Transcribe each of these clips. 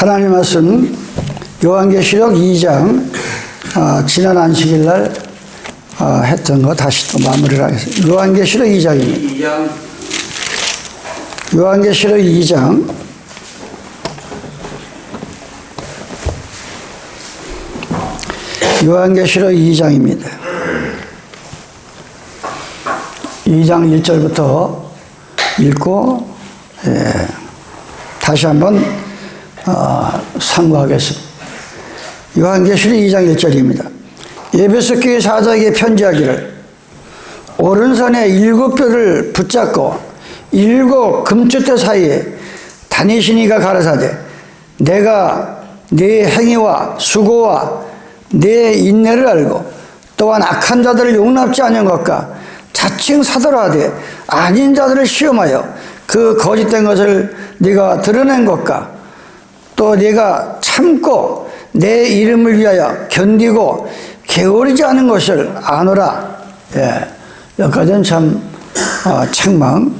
하나님 말씀 요한계시록 2장 지난 안식일 날 했던 거 다시 또 마무리를 하겠습니다. 요한계시록 2장입니다. 요한계시록 2장 요한계시록 2장입니다. 2장 1절부터 읽고 다시 한번 상고하겠습니다. 요한계시록 2장 1절입니다. 에베소 교회 사자에게 편지하기를 오른손에 7뼈를 붙잡고 7 금추대 사이에 다니시니가 가라사대 내가 네 행위와 수고와 네 인내를 알고 또한 악한 자들을 용납지 않은 것과 자칭 사도라 하되 아닌 자들을 시험하여 그 거짓된 것을 네가 드러낸 것과 또 네가 참고 내 이름을 위하여 견디고 게으르지 않은 것을 아노라. 여기까지는 참 책망.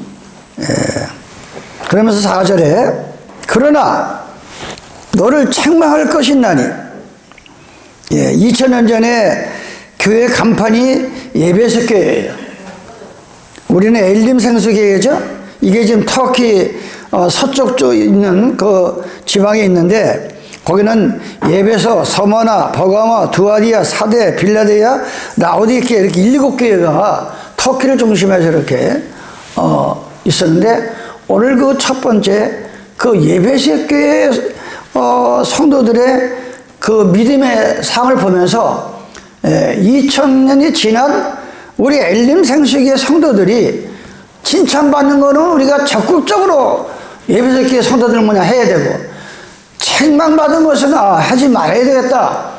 그러면서 4절에 그러나 너를 책망할 것이 있나니 2000년 전에 교회 간판이 에베소 교회예요. 우리는 엘림 생수교회죠. 이게 지금 터키 서쪽 쪽에 있는 그 지방에 있는데 거기는 에베소, 서머나, 버가모, 두아디아, 사데, 빌라데아, 라오디케 이렇게 7교회가 터키를 중심해서 이렇게 있었는데 오늘 그 첫 번째 그 에베소 교회 성도들의 그 믿음의 상을 보면서 2000년이 지난 우리 엘림 생수교회 성도들이 칭찬받는 거는 우리가 적극적으로 에베소 교회 성도들 해야 되고 책망받은 것은 하지 말아야 되겠다.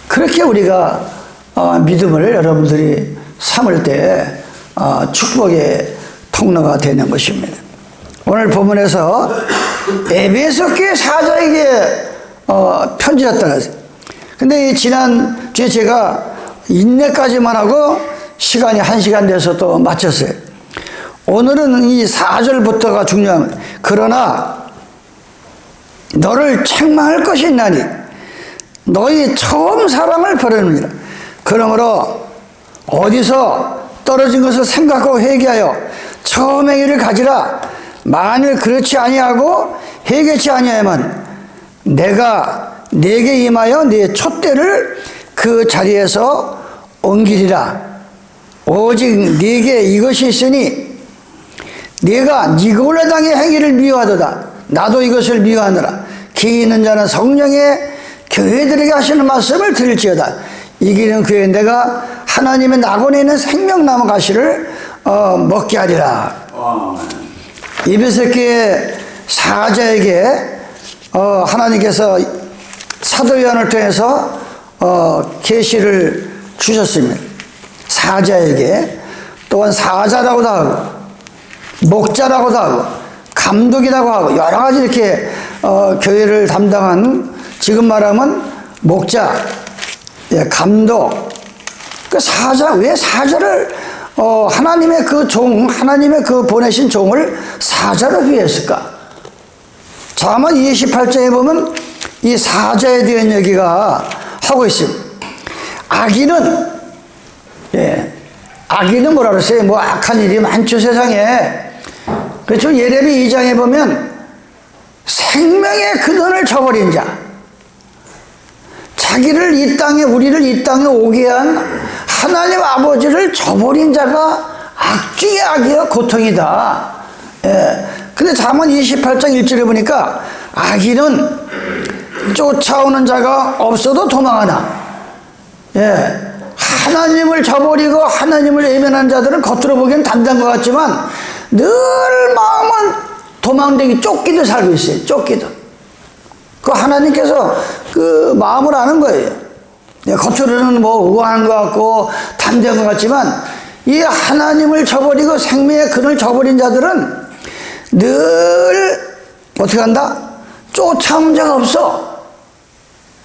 그렇게 우리가 믿음을 여러분들이 삼을 때 축복의 통로가 되는 것입니다. 오늘 본문에서 에베소 교회 사자에게 편지였다. 근데 지난 주에 제가 인내까지만 하고 시간이 1시간 돼서 또 마쳤어요. 오늘은 이 4절부터가 중요합니다. 그러나 너를 책망할 것이 있나니 너희 처음 사랑을 버리느니라. 그러므로 어디서 떨어진 것을 생각하고 회개하여 처음의 일을 가지라. 만일 그렇지 아니하고 회개치 아니하면 내가 네게 임하여 네 촛대를 그 자리에서 옮기리라. 오직 네게 이것이 있으니 네가 니골라 당의 행위를 미워하도다. 나도 이것을 미워하느라. 기 있는 자는 성령의 교회들에게 하시는 말씀을 들을지어다. 이기는 그에 내가 하나님의 낙원에 있는 생명나무 가시를 먹게 하리라. 에베소 교회 사자에게 하나님께서 사도 요한을 통해서 계시를 주셨습니다. 사자에게 또한 사자라고도 하고 목자라고도 하고 감독이라고 하고 여러 가지 이렇게 교회를 담당한 지금 말하면 목자, 감독, 그 사자 왜 사자를 하나님의 그 종, 하나님의 그 보내신 종을 사자로 비했을까? 잠언 28장에 보면 이 사자에 대한 얘기가 하고 있습니다. 악인은 뭐라 그랬어요? 뭐 악한 일이 많죠, 세상에. 그렇죠. 예레미 2장에 보면 생명의 근원을 저버린 자, 자기를 이 땅에, 우리를 이 땅에 오게 한 하나님 아버지를 저버린 자가 악 중에 악이여 고통이다. 근데 잠언 28장 1절에 보니까 악인은 쫓아오는 자가 없어도 도망하나. 하나님을 저버리고 하나님을 외면한 자들은 겉으로 보기엔 단단한 것 같지만 늘 마음은 도망다니기 쫓기듯 살고 있어요. 쫓기듯. 그 하나님께서 그 마음을 아는 거예요. 겉으로는 뭐 우아한 것 같고 담대한 것 같지만 이 하나님을 저버리고 생명의 근을 저버린 자들은 늘 어떻게 한다? 쫓아온 자가 없어.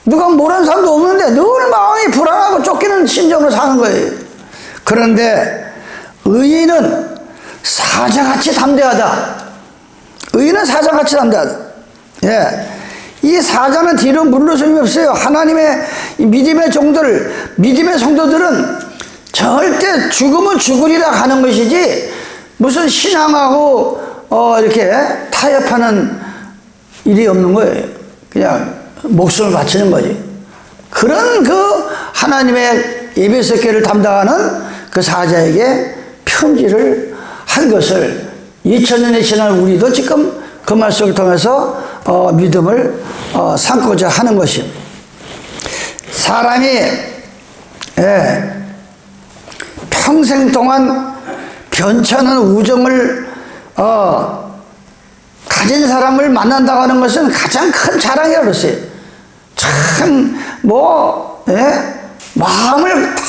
누가 모르는 사람도 없는데 늘 마음이 불안하고 쫓기는 심정으로 사는 거예요. 그런데 의인은 사자같이 담대하다. 의인은 사자같이 담대하다. 예. 이 사자는 뒤로 물러섬이 없어요. 하나님의 믿음의 종들, 믿음의 성도들은 절대 죽으면 죽으리라 하는 것이지 무슨 신앙하고 이렇게 타협하는 일이 없는 거예요. 그냥 목숨을 바치는 거지. 그런 그 하나님의 에베소 교회를 담당하는 그 사자에게 편지를 한 것을 2000년이 지난 우리도 지금 그 말씀을 통해서 믿음을 삼고자 하는 것입니다. 사람이 평생 동안 변찮은 우정을 가진 사람을 만난다고 하는 것은 가장 큰 자랑이라고 그랬어요. 참 마음을 다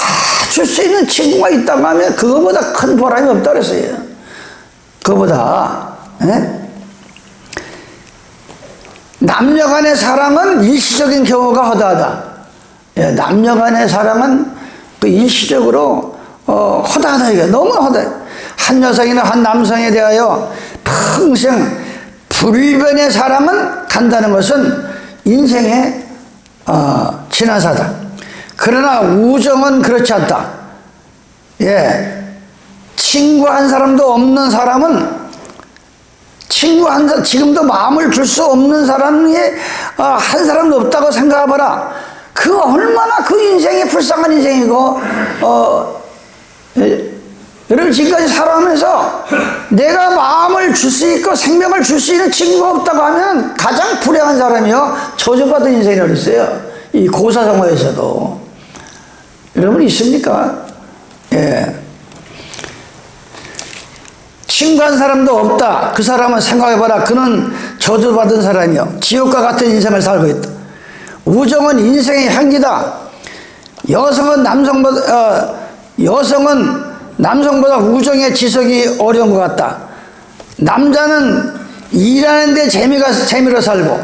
줄 수 있는 친구가 있다고 하면 그거보다 큰 보람이 없다고 그랬어요. 그거보다 남녀 간의 사랑은 일시적인 경우가 허다하다. 남녀 간의 사랑은 그 일시적으로 허다하다. 이게 너무 허다해. 한 여성이나 한 남성에 대하여 평생 불변의 사랑은 간다는 것은 인생의 지나사다. 그러나 우정은 그렇지 않다. 친구 한 사람도 없는 사람은 지금도 마음을 줄 수 없는 사람이 한 사람도 없다고 생각해봐라. 그 얼마나 그 인생이 불쌍한 인생이고, 여러분 지금까지 살아가면서 내가 마음을 줄 수 있고 생명을 줄 수 있는 친구가 없다고 하면 가장 불행한 사람이요, 저주받은 인생이라고 그랬어요. 이 고사성어에서도. 여러분 있습니까? 친구 한 사람도 없다. 그 사람은 생각해봐라. 그는 저주받은 사람이요, 지옥과 같은 인생을 살고 있다. 우정은 인생의 향기다. 여성은 남성보다 우정의 지속이 어려운 것 같다. 남자는 일하는 데 재미로 살고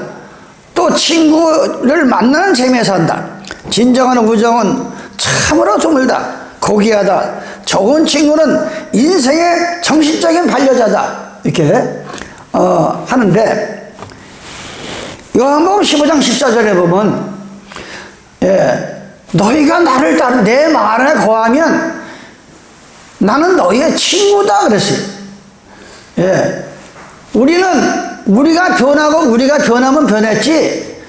또 친구를 만나는 재미에 산다. 진정한 우정은 참으로 드물다. 고귀하다. 좋은 친구는 인생의 정신적인 반려자다. 이렇게 하는데, 요한복음 15장 14절에 보면 너희가 나를 따르 내 말에 거하면 나는 너희의 친구다 그랬어요. 우리가 변하고 우리가 변하면 변했지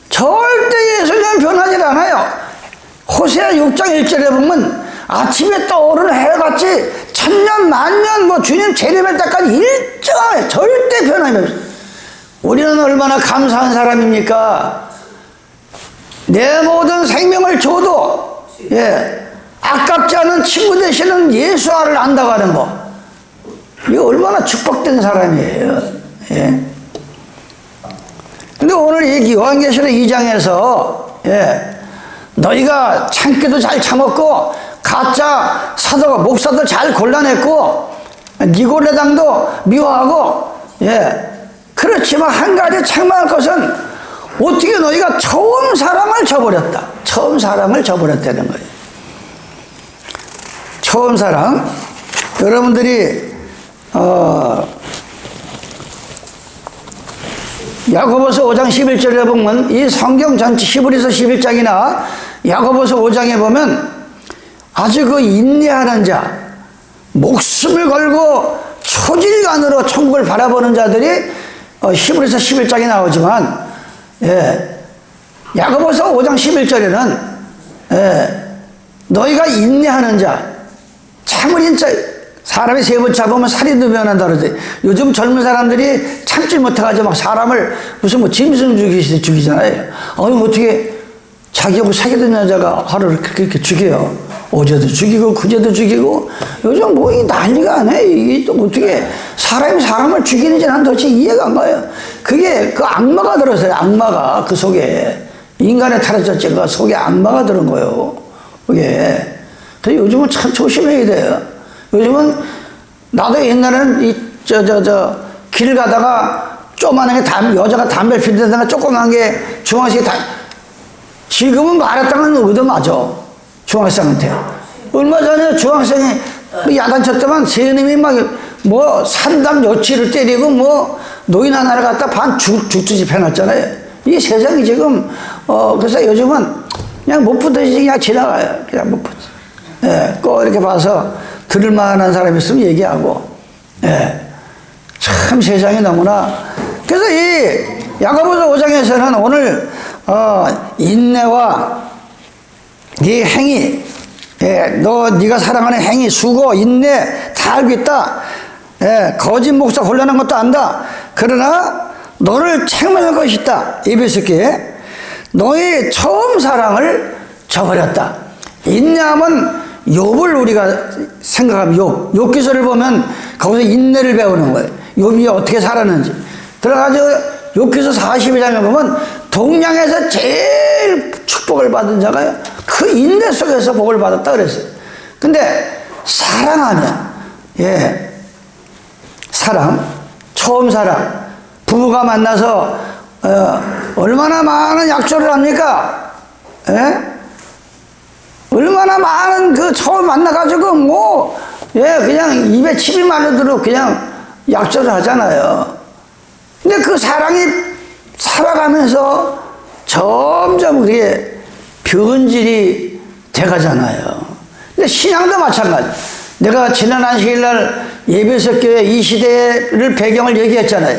절대 예수님은 변하지 않아요. 호세아 6장 1절에 보면 아침에 떠오르는 해같이 천년 만년 주님 재림할 때까지 일정하게 절대 변함이 없어요. 우리는 얼마나 감사한 사람입니까? 내 모든 생명을 줘도 아깝지 않은 친구 되시는 예수와를 안다고 하는 거, 이거 얼마나 축복된 사람이에요. 근데 오늘 이 요한계시록 2장에서 너희가 참기도 잘 참았고 가짜 사도가 목사도 잘 골라냈고 니고레당도 미워하고 그렇지만 한 가지 책망할 것은 어떻게 너희가 처음 사랑을 저버렸다. 처음 사랑을 저버렸다는 거예요. 처음 사랑. 여러분들이 야고보서 5장 11절에 보면 이 성경 전체 히브리서 11장이나 야고보서 5장에 보면 아주 그 인내하는 자, 목숨을 걸고 초질간으로 천국을 바라보는 자들이 히브리서 11장에 나오지만 야고보서 5장 11절에는 너희가 인내하는 자, 참을인 자, 사람이 세 번 잡으면 살인도 면한다 그러지. 요즘 젊은 사람들이 참지 못해가지고 막 사람을 무슨 짐승 죽이잖아요. 어떻게 자기하고 사귀던 여자가 하루를 그렇게 죽여요. 어제도 죽이고 그제도 죽이고 요즘 이 난리가 안 해. 이게 또 어떻게 사람이 사람을 죽이는지 난 도대체 이해가 안 가요. 그게 그 악마가 들었어요. 악마가 그 속에 인간의 타락자체 그 속에 악마가 들은 거예요. 그게. 그래서 요즘은 참 조심해야 돼요. 요즘은 나도 옛날에는 길 가다가 조그만한 게 여자가 담배 피우다가 조그만 게 중학생이 지금은 말했다면 얻어맞아. 중학생한테. 얼마 전에 중학생이 야단쳤더만 세님이 산담 여치를 때리고 노인 하나를 갖다 반 죽듯이 패놨잖아요. 이 세상이 지금, 그래서 요즘은 그냥 못 붙듯이 그냥 지나가요. 그냥 못 붙. 예, 꼭 이렇게 봐서 들을 만한 사람이 있으면 얘기하고, 예. 참 세상이 너무나. 그래서 이 야고보서 5장에서는 오늘, 인내와 네 행위, 예, 네가 사랑하는 행위, 수고, 인내 다 알고 있다. 예, 거짓 목사 곤란한 것도 안다. 그러나 너를 책망할 것이 있다. 에베소서에 너의 처음 사랑을 저버렸다. 인내하면 욥을 우리가 생각하면 욥기서를 보면 거기서 인내를 배우는 거예요. 욥이 어떻게 살았는지. 들어가서 욥기서 42장에 보면 동양에서 제일 축복을 받은 자가 그 인내 속에서 복을 받았다 그랬어요. 근데 사랑하면, 예, 사랑, 처음 사랑, 부부가 만나서 얼마나 많은 약조를 합니까? 예? 얼마나 많은 그 처음 만나가지고 뭐, 예, 그냥 입에 침이 마르도록 그냥 약조를 하잖아요. 근데 그 사랑이 살아가면서 점점 그게 변질이 돼가잖아요. 근데 신앙도 마찬가지. 내가 지난 안식일날 예배석 교회 이 시대를 배경을 얘기했잖아요.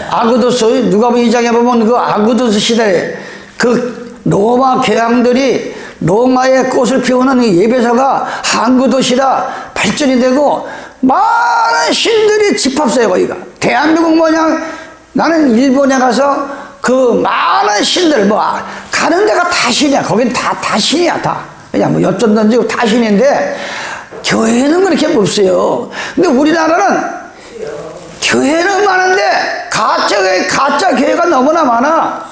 아그도스, 누가복음 2장에 보면 그 아그도스 시대에 그 로마 교황들이 로마의 꽃을 피우는 예배소가 항구 도시라 발전이 되고 많은 신들이 집합소요. 거기가 대한민국 모양. 나는 일본에 가서 그 많은 신들 뭐 가는 데가 다 신이야. 거긴 다 신이야. 다 그냥 뭐 엿전 던지고 다 신인데 교회는 그렇게 없어요. 근데 우리나라는 교회는 많은데 가짜 교회가 너무나 많아.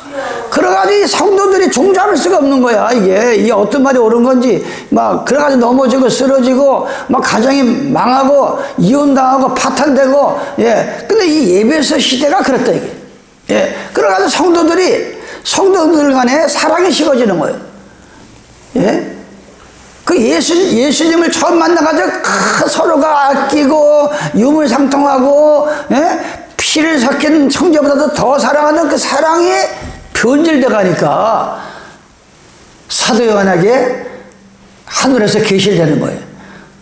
그래가지고 성도들이 종잡을 수가 없는 거야. 이게 어떤 말이 옳은 건지 막 그래가지고 넘어지고 쓰러지고 막 가정이 망하고 이혼당하고 파탄되고. 예. 근데 이 예배소 시대가 그랬다 이게. 예. 그래가지고 성도들 간에 사랑이 식어지는 거예요. 예. 그 예수님을 처음 만나가지고 서로가 아끼고 유물상통하고, 예? 피를 섞인 형제보다도 더 사랑하는 그 사랑이 변질돼 가니까 사도 요한에게 하늘에서 계시되는 거예요.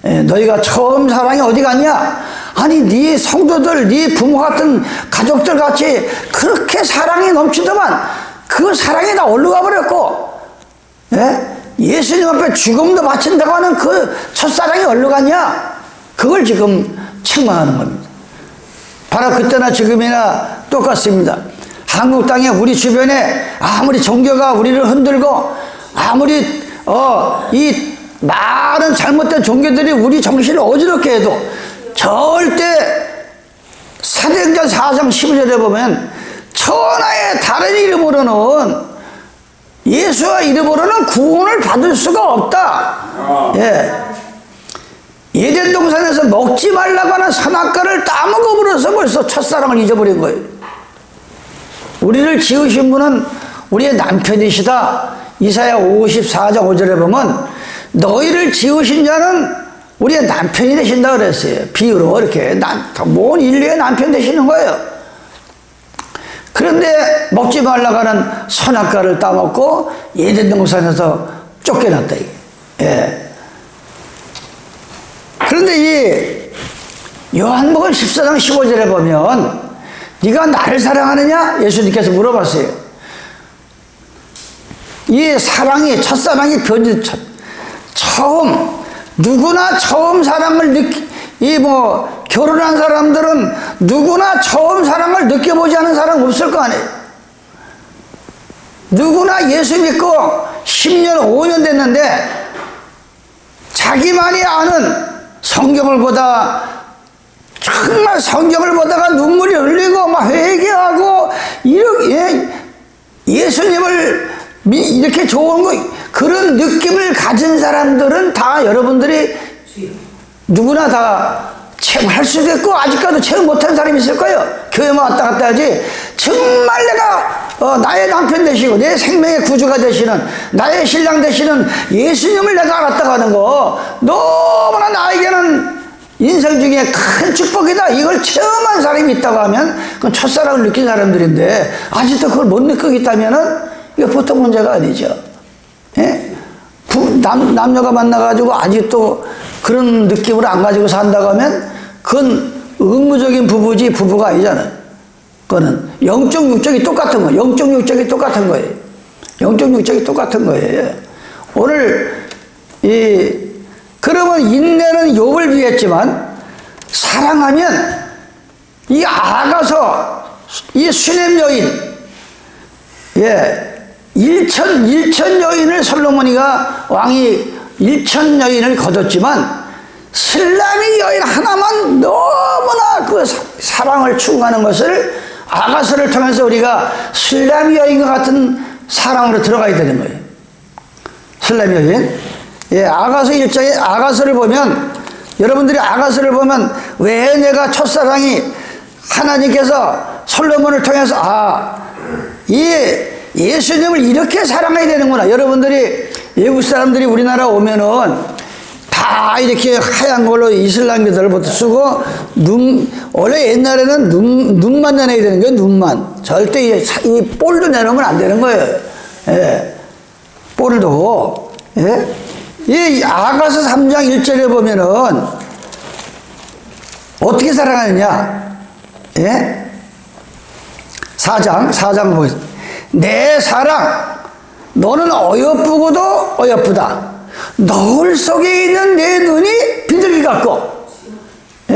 예, 너희가 처음 사랑이 어디 갔냐? 아니 네 성도들, 네 부모 같은 가족들 같이 그렇게 사랑이 넘치더만 그 사랑이 다 올라가 버렸고, 예? 예수님 앞에 죽음도 바친다고 하는 그 첫사랑이 어디로 갔냐? 그걸 지금 책망하는 겁니다. 바로 그때나 지금이나 똑같습니다. 한국 땅에 우리 주변에 아무리 종교가 우리를 흔들고 아무리 이 많은 잘못된 종교들이 우리 정신을 어지럽게 해도 절대 사도행전 4장 12절에 보면 천하의 다른 이름으로는 예수와 이름으로는 구원을 받을 수가 없다. 예. 에덴 동산에서 먹지 말라고 하는 선악과를 따먹어버려서 벌써 첫사랑을 잊어버린 거예요. 우리를 지으신 분은 우리의 남편이시다. 이사야 54장 5절에 보면 너희를 지으신 자는 우리의 남편이 되신다 그랬어요. 비유로 이렇게 온 인류의 남편 되시는 거예요. 그런데 먹지 말라고 하는 선악과를 따먹고 에덴 동산에서 쫓겨났다. 예. 그런데 이 요한복음 14장 15절에 보면 네가 나를 사랑하느냐? 예수님께서 물어봤어요. 이 사랑이 첫사랑이 누구나 처음 사랑을 결혼한 사람들은 누구나 처음 사랑을 느껴보지 않은 사람 없을 거 아니에요. 누구나 예수 믿고 10년, 5년 됐는데 자기만이 아는 성경을 보다 정말 성경을 보다가 눈물이 흘리고 막 회개하고 이렇게 예수님을 이렇게 좋은 거 그런 느낌을 가진 사람들은 다 여러분들이 누구나 다 체험할 수도 있고 아직까지 체험 못한 사람이 있을 거예요. 교회만 왔다 갔다 하지 정말 내가 나의 남편 되시고 내 생명의 구주가 되시는 나의 신랑 되시는 예수님을 내가 알았다고 하는 거 너무나 나에게는 인생 중에 큰 축복이다. 이걸 체험한 사람이 있다고 하면 그건 첫사랑을 느낀 사람들인데 아직도 그걸 못 느끼고 있다면은 이게 보통 문제가 아니죠. 예? 남녀가 만나가지고 아직도 그런 느낌을 안 가지고 산다고 하면 그건 의무적인 부부지 부부가 아니잖아요. 그거는 영적 육적이 똑같은 거예요. 영적 육적이 똑같은 거예요. 영적 육적이 똑같은 거예요. 오늘 그러면 인내는 욥을 비했지만 사랑하면 이 아가서 이 수냄 여인 일천 여인을 솔로몬이가 왕이 1000 여인을 거뒀지만 슬라미 여인 하나만 너무나 그 사랑을 추구하는 것을 아가서를 통해서 우리가 슬라미 여인과 같은 사랑으로 들어가야 되는 거예요. 슬라미 여인. 아가서 1장에 아가서를 보면 여러분들이 아가서를 보면 왜 내가 첫사랑이 하나님께서 솔로몬을 통해서 예수님을 이렇게 사랑해야 되는구나. 여러분들이 외국 사람들이 우리나라 오면은 다 이렇게 하얀 걸로 이슬람교들부터 쓰고 원래 옛날에는 눈만 내놔야 되는 거예요. 눈만. 절대 이 볼도 내놓으면 안 되는 거예요. 볼도. 이 아가서 3장 1절에 보면은 어떻게 사랑하느냐? 4장 보겠습니다. 내 사랑, 너는 어여쁘고도 어여쁘다. 너울 속에 있는 내 눈이 비둘기 같고.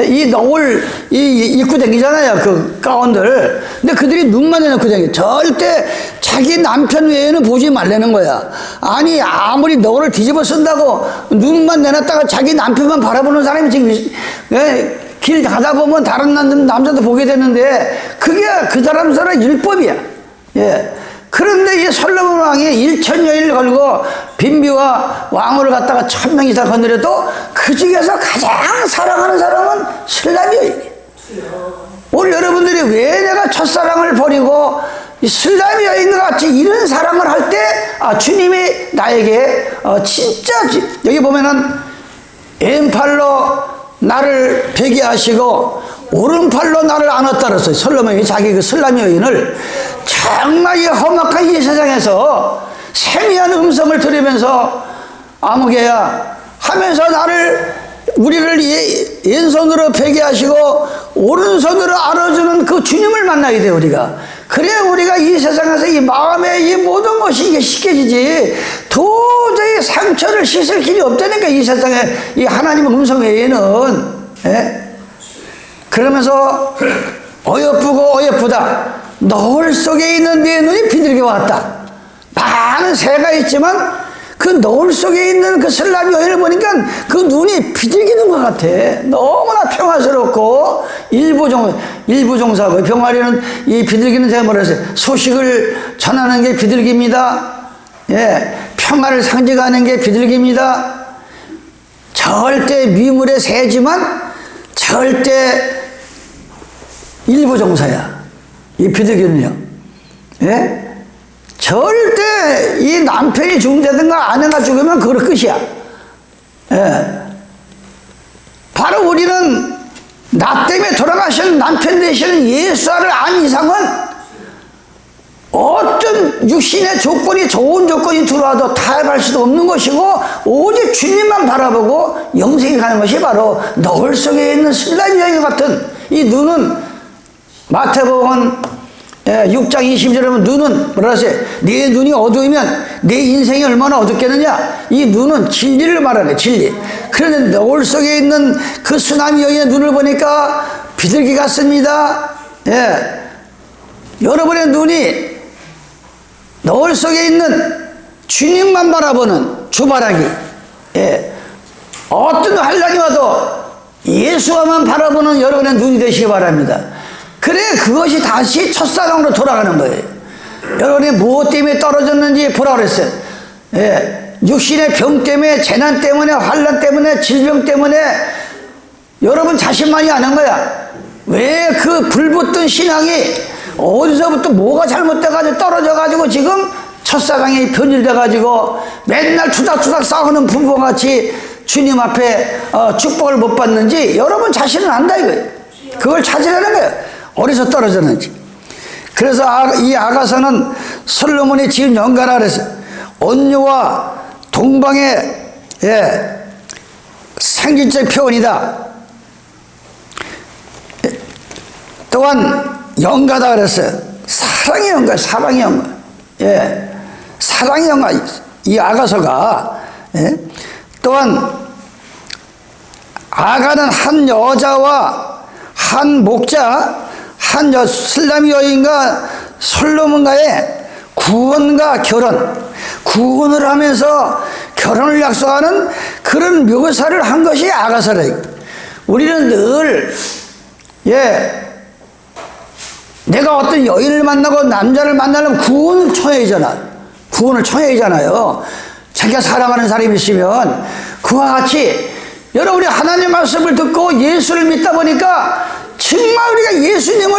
이 너울, 입고 다니잖아요. 그 가운들. 근데 그들이 눈만 내놓고 다니고 절대 자기 남편 외에는 보지 말라는 거야. 아니, 아무리 너울을 뒤집어 쓴다고 눈만 내놨다가 자기 남편만 바라보는 사람이 지금, 길 가다 보면 다른 남자도 보게 되는데, 그게 그 사람들은 율법이야. 그런데 이 솔로몬 왕이 1000 여인을 걸고 빈비와 왕후를 갖다가 1000명 이상 건드려도 그 중에서 가장 사랑하는 사람은 슬라미 여인이에요. 오늘 여러분들이 왜 내가 첫사랑을 버리고 이 슬라미 여인과 같이 이런 사랑을 할 때 주님이 나에게 진짜 여기 보면은 왼팔로 나를 베게 하시고 오른팔로 나를 안았다 그랬어요. 솔로몬이 자기 그 슬라미 여인을 정말 이 험악한 이 세상에서 세미한 음성을 들으면서 아무개야 하면서 우리를 왼손으로 베게 하시고 오른손으로 안아주는 그 주님을 만나야 돼요. 우리가 그래 우리가 이 세상에서 이 마음의 이 모든 것이 이게 씻겨지지 도저히 상처를 씻을 길이 없다니까. 이 세상에 이 하나님의 음성 외에는. 그러면서 어여쁘고 어여쁘다. 너울 속에 있는 네 눈이 비둘기와 같다. 많은 새가 있지만 그 너울 속에 있는 그 슬라미 여인을 보니까 그 눈이 비둘기 눈 것 같아. 너무나 평화스럽고 일부종사고 병아리는 이 비둘기는 제가 뭐라 했어요? 소식을 전하는 게 비둘기입니다. 평화를 상징하는 게 비둘기입니다. 절대 미물의 새지만 절대 일부종사야. 이 비둘기는요. 절대 이 남편이 죽는다든가 아내가 죽으면 그거 끝이야. 바로 우리는 나 때문에 돌아가신 남편 되시는 예수를 안 이상은 어떤 육신의 조건이 좋은 조건이 들어와도 타협할 수도 없는 것이고 오직 주님만 바라보고 영생이 가는 것이 바로 너울 속에 있는 슬라미 여인 같은 이 눈은 마태복음 6장 20절에 보면 눈은 뭐라 하세요? 네 눈이 어두우면 내 인생이 얼마나 어둡겠느냐. 이 눈은 진리를 말하네. 진리. 그런데 너울 속에 있는 그 수나미 여인의 눈을 보니까 비둘기 같습니다. 여러분의 눈이 너울 속에 있는 주님만 바라보는 주바라기. 어떤 환란이 와도 예수와만 바라보는 여러분의 눈이 되시기 바랍니다. 그래 그것이 다시 첫사랑으로 돌아가는 거예요. 여러분이 무엇 때문에 떨어졌는지 보라 그랬어요. 육신의 병 때문에, 재난 때문에, 환란 때문에, 질병 때문에 여러분 자신만이 아는 거야. 왜 그 불붙던 신앙이 어디서부터 뭐가 잘못돼가지고 떨어져가지고 지금 첫사랑이 변질돼가지고 맨날 투닥투닥 싸우는 부부같이 주님 앞에 축복을 못 받는지 여러분 자신은 안다 이거예요. 그걸 찾으라는 거예요. 어디서 떨어졌는지. 그래서 이 아가서는 솔로몬이 지은 연가라 그랬어요. 온유와 동방의 상징적 표현이다. 또한 연가다 그랬어요. 사랑의 연가, 사랑의 연가. 사랑의 연가. 이 아가서가 또한 아가는 한 여자와 한 목자, 한 슬라미 여인과 솔로몬과의 구원과 구원을 하면서 결혼을 약속하는 그런 묘사를 한 것이 아가서라. 우리는 늘 내가 어떤 여인을 만나고 남자를 만나려면 구원을 청해야 하잖아요. 자기가 사랑하는 사람이 있으면 그와 같이 여러분이 하나님 말씀을 듣고 예수를 믿다 보니까 정말 우리가 예수님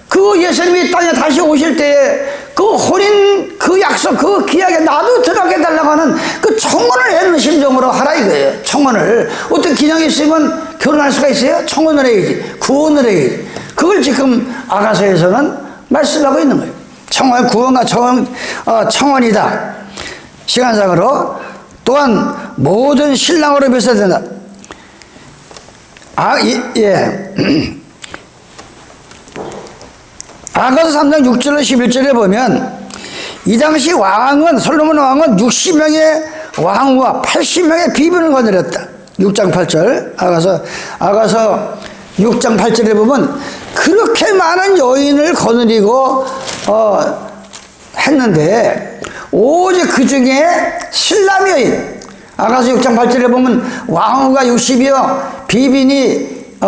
그 예수님이 땅에 다시 오실 때에 그 혼인 그 약속 그 기약에 나도 들어가게 달라고 하는 그 청혼을 해는 심정으로 하라 이거예요. 청혼을 어떤 기념이 있으면 결혼할 수가 있어요? 청혼을 해야지, 구원을 해야지. 그걸 지금 아가서에서는 말씀하고 있는 거예요. 청혼, 구원과 청혼이다. 시간상으로 또한 모든 신랑으로 묘사된다. 아가서 3장 6절로 11절에 보면 이 당시 왕은 솔로몬 왕은 60명의 왕후와 80명의 비변을 거느렸다. 6장 8절 아가서 6장 8절에 보면 그렇게 많은 여인을 거느리고 했는데 오직 그 중에 슬라미 여인 아가서 6장 8절에 보면 왕후가 60이요 비빈이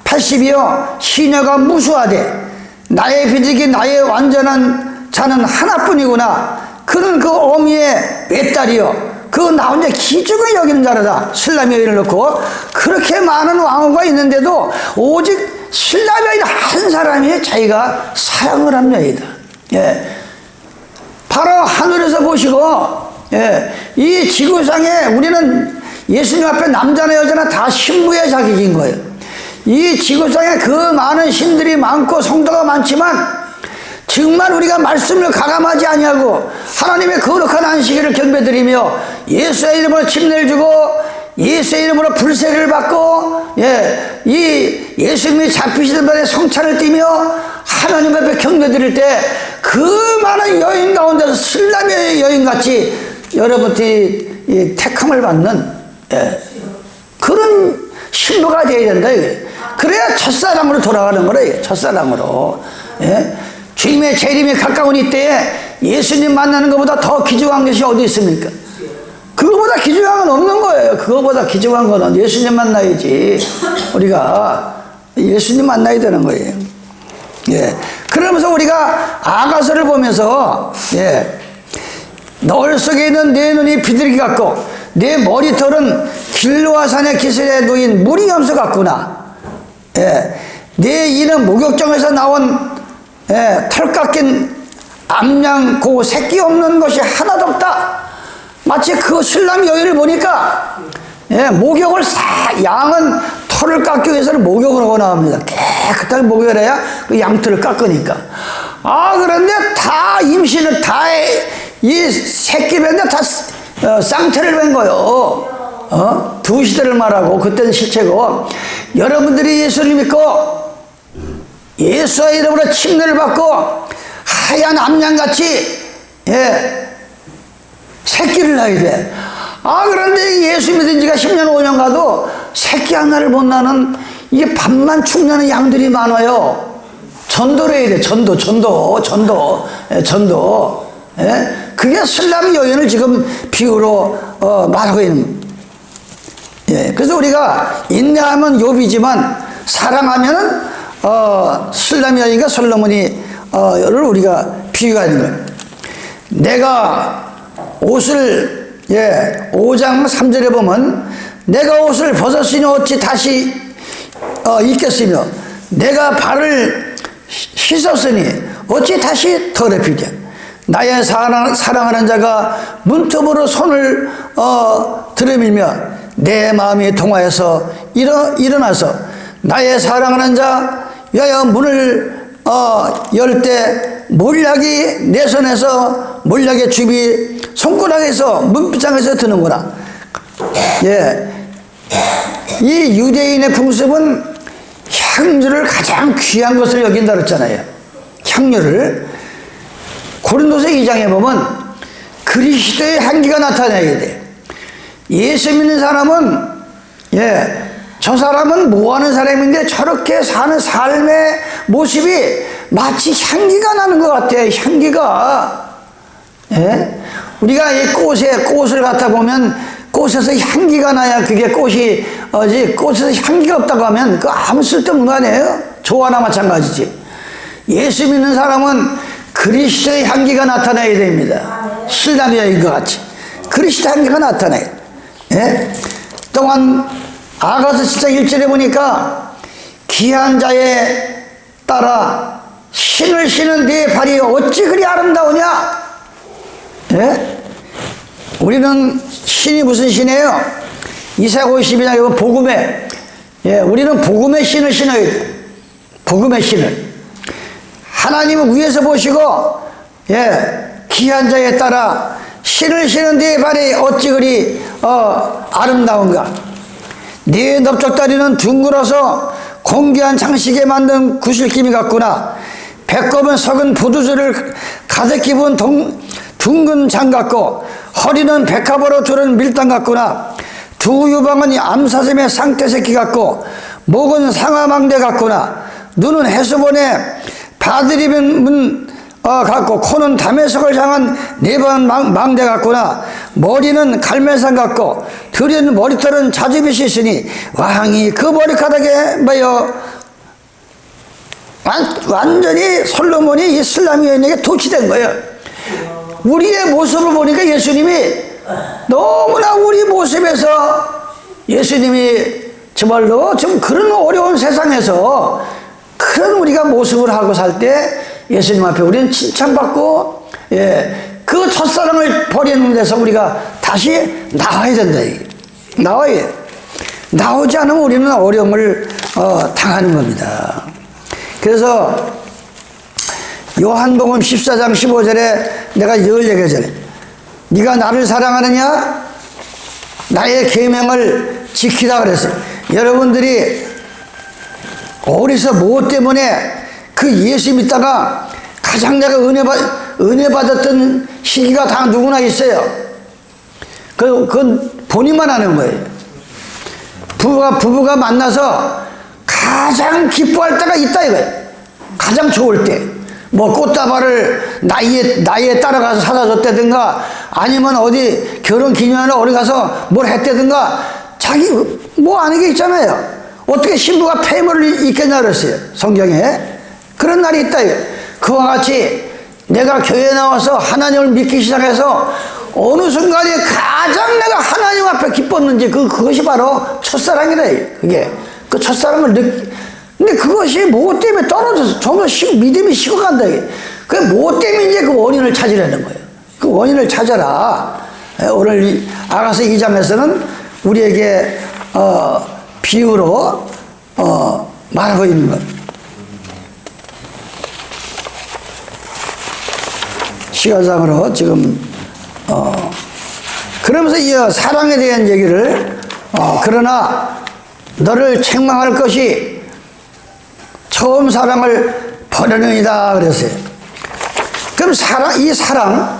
80이요 시녀가 무수하되 나의 비둘기 나의 완전한 자는 하나뿐이구나. 그는 그 어미의 외딸이요 그 나 혼자 기죽을 여기는 자라다. 슬라미 여인을 놓고 그렇게 많은 왕후가 있는데도 오직 슬라미 여인 한 사람이 자기가 사랑을 한 여인이다. 바로 하늘에서 보시고 이 지구상에 우리는 예수님 앞에 남자나 여자나 다 신부의 자격인 거예요. 이 지구상에 그 많은 신들이 많고 성도가 많지만 정말 우리가 말씀을 가감하지 아니하고 하나님의 거룩한 안식일을 경배드리며 예수의 이름으로 침례를 주고 예수의 이름으로 불세를 받고 이 예수님이 잡히시던 날에 성찬을 띠며 하나님 앞에 경배드릴 때 그 많은 여인 가운데서 슬라미의 여인같이 여러분들이 택함을 받는 그런 신부가 되어야 된다. 그래야 첫사랑으로 돌아가는 거래. 첫사랑으로. 주님의 재림이 가까운 이때에 예수님 만나는 것보다 더 귀중한 것이 어디 있습니까? 그거보다 귀중한 건 없는 거예요. 그거보다 귀중한 거는 예수님 만나야지. 우리가 예수님 만나야 되는 거예요. 그러면서 우리가 아가서를 보면서 너울 속에 있는 내 눈이 비둘기 같고 내 머리털은 길로아 산의 기슬에 놓인 무리 염소 같구나. 내 이는 목욕정에서 나온 털 깎인 암양 고 새끼 없는 것이 하나도 없다. 마치 그 슬라미 여인을 보니까 목욕을 양은 털을 깎기 위해서는 목욕을 하고 나옵니다. 깨끗하게 목욕을 해야 그 양털을 깎으니까. 그런데 다 임신을 다 이 새끼 뱀들 다 쌍태를 뵌 거요. 두 시대를 말하고 그때는 실체고 여러분들이 예수를 믿고 예수의 이름으로 침례를 받고 하얀 암양같이 새끼를 낳아야 돼. 그런데 예수 믿은 지가 10년 5년 가도 새끼 하나를 못 낳는 이게 밥만 축내는 양들이 많아요. 전도를 해야 돼. 전도. 그게 슬라미 여인을 지금 비유로 말하고 있는. 그래서 우리가 인내하면 욥이지만 사랑하면은 슬라미 여인과 솔로몬이 를 우리가 비유하는 거예요. 내가 옷을 5장 3절에 보면 내가 옷을 벗었으니 어찌 다시 입겠으며 내가 발을 씻었으니 어찌 다시 더럽히랴. 나의 사랑하는 자가 문틈으로 손을 들이밀면 내 마음이 통하여서 일어나서 나의 사랑하는 자 위하여 문을 열 때 몰약이 내 손에서 몰약의 줍이 손가락에서 문빗장에서 드는구나. 예, 이 유대인의 풍습은 향료를 가장 귀한 것을 여긴다 그랬잖아요. 향료를 고린도서 2장에 보면 그리스도의 향기가 나타나야 돼. 예수 믿는 사람은 저 사람은 뭐하는 사람인데 저렇게 사는 삶의 모습이 마치 향기가 나는 것 같아요. 향기가. 우리가 이 꽃을 갖다 보면 꽃에서 향기가 나야 그게 꽃이 꽃에서 향기가 없다고 하면 그 아무 쓸데없는 거 아니에요? 저와나 마찬가지지. 예수 믿는 사람은 그리스도의 향기가 나타나야 됩니다. 신랑의 여인과 같이 그리스도 향기가 나타나요. 또한 아가서 7장 1절에 보니까 귀한 자에 따라 신을 신은 네 발이 어찌 그리 아름다우냐. 우리는 신이 무슨 신이에요? 이사야 52장 복음에 우리는 복음의 신을 신어야 돼. 복음의 신을 하나님은 위에서 보시고 귀한 자에 따라 신을 신은 네 발이 어찌 그리 아름다운가. 네 넓적다리는 둥글어서 공기한 장식에 만든 구슬김이 같구나. 배꼽은 썩은 포도주를 가득히 부은 둥근 장 같고 허리는 백합으로 두른 밀당 같구나. 두 유방은 암사슴의 상태새끼 같고 목은 상아망대 같구나. 눈은 해수본의 바드리문 같고 코는 담에석을 향한 네번 망대 같구나. 머리는 갈매산 같고 들인 머리털은 자주빛이 있으니 왕이 그 머리카락에 매여 완전히 솔로몬이 이 슬라미 여인에게 도취된 거예요. 우리의 모습을 보니까 예수님이 너무나 우리 모습에서 예수님이 정말로 좀 그런 어려운 세상에서 그런 우리가 모습을 하고 살 때 예수님 앞에 우리는 칭찬받고 그 첫사랑을 버리는 데서 우리가 다시 나와야 된다. 나와야 돼. 나오지 않으면 우리는 어려움을 당하는 겁니다. 그래서 요한복음 14장 15절에 내가 늘 얘기하잖아요. 네가 나를 사랑하느냐? 나의 계명을 지키라 그랬어요. 여러분들이 어디서 무엇 때문에 그 예수 믿다가 가장 내가 은혜 받았던 시기가 다 누구나 있어요. 그건 본인만 아는 거예요. 부부가 만나서 가장 기뻐할 때가 있다 이거예요. 가장 좋을 때. 뭐 꽃다발을 나이에 따라가서 사다 줬다든가 아니면 어디 결혼 기념일에 어디 가서 뭘 했다든가 자기 뭐 아는 게 있잖아요. 어떻게 신부가 폐물을 입겠냐 그랬어요. 성경에. 그런 날이 있다. 그와 같이 내가 교회에 나와서 하나님을 믿기 시작해서 어느 순간에 가장 내가 하나님 앞에 기뻤는지 그것이 바로 첫사랑이다. 그게 그 첫사랑을 근데 그것이 뭐 때문에 떨어져서 점점 믿음이 식어간다. 그게 뭐 때문인지 그 원인을 찾으려는 거예요. 그 원인을 찾아라. 오늘 아가서 2장에서는 우리에게 비유로 말하고 있는 것. 시간상으로 지금 그러면서 이 사랑에 대한 얘기를 그러나 너를 책망할 것이 처음 사랑을 버리느니라 그랬어요. 그럼 이 사랑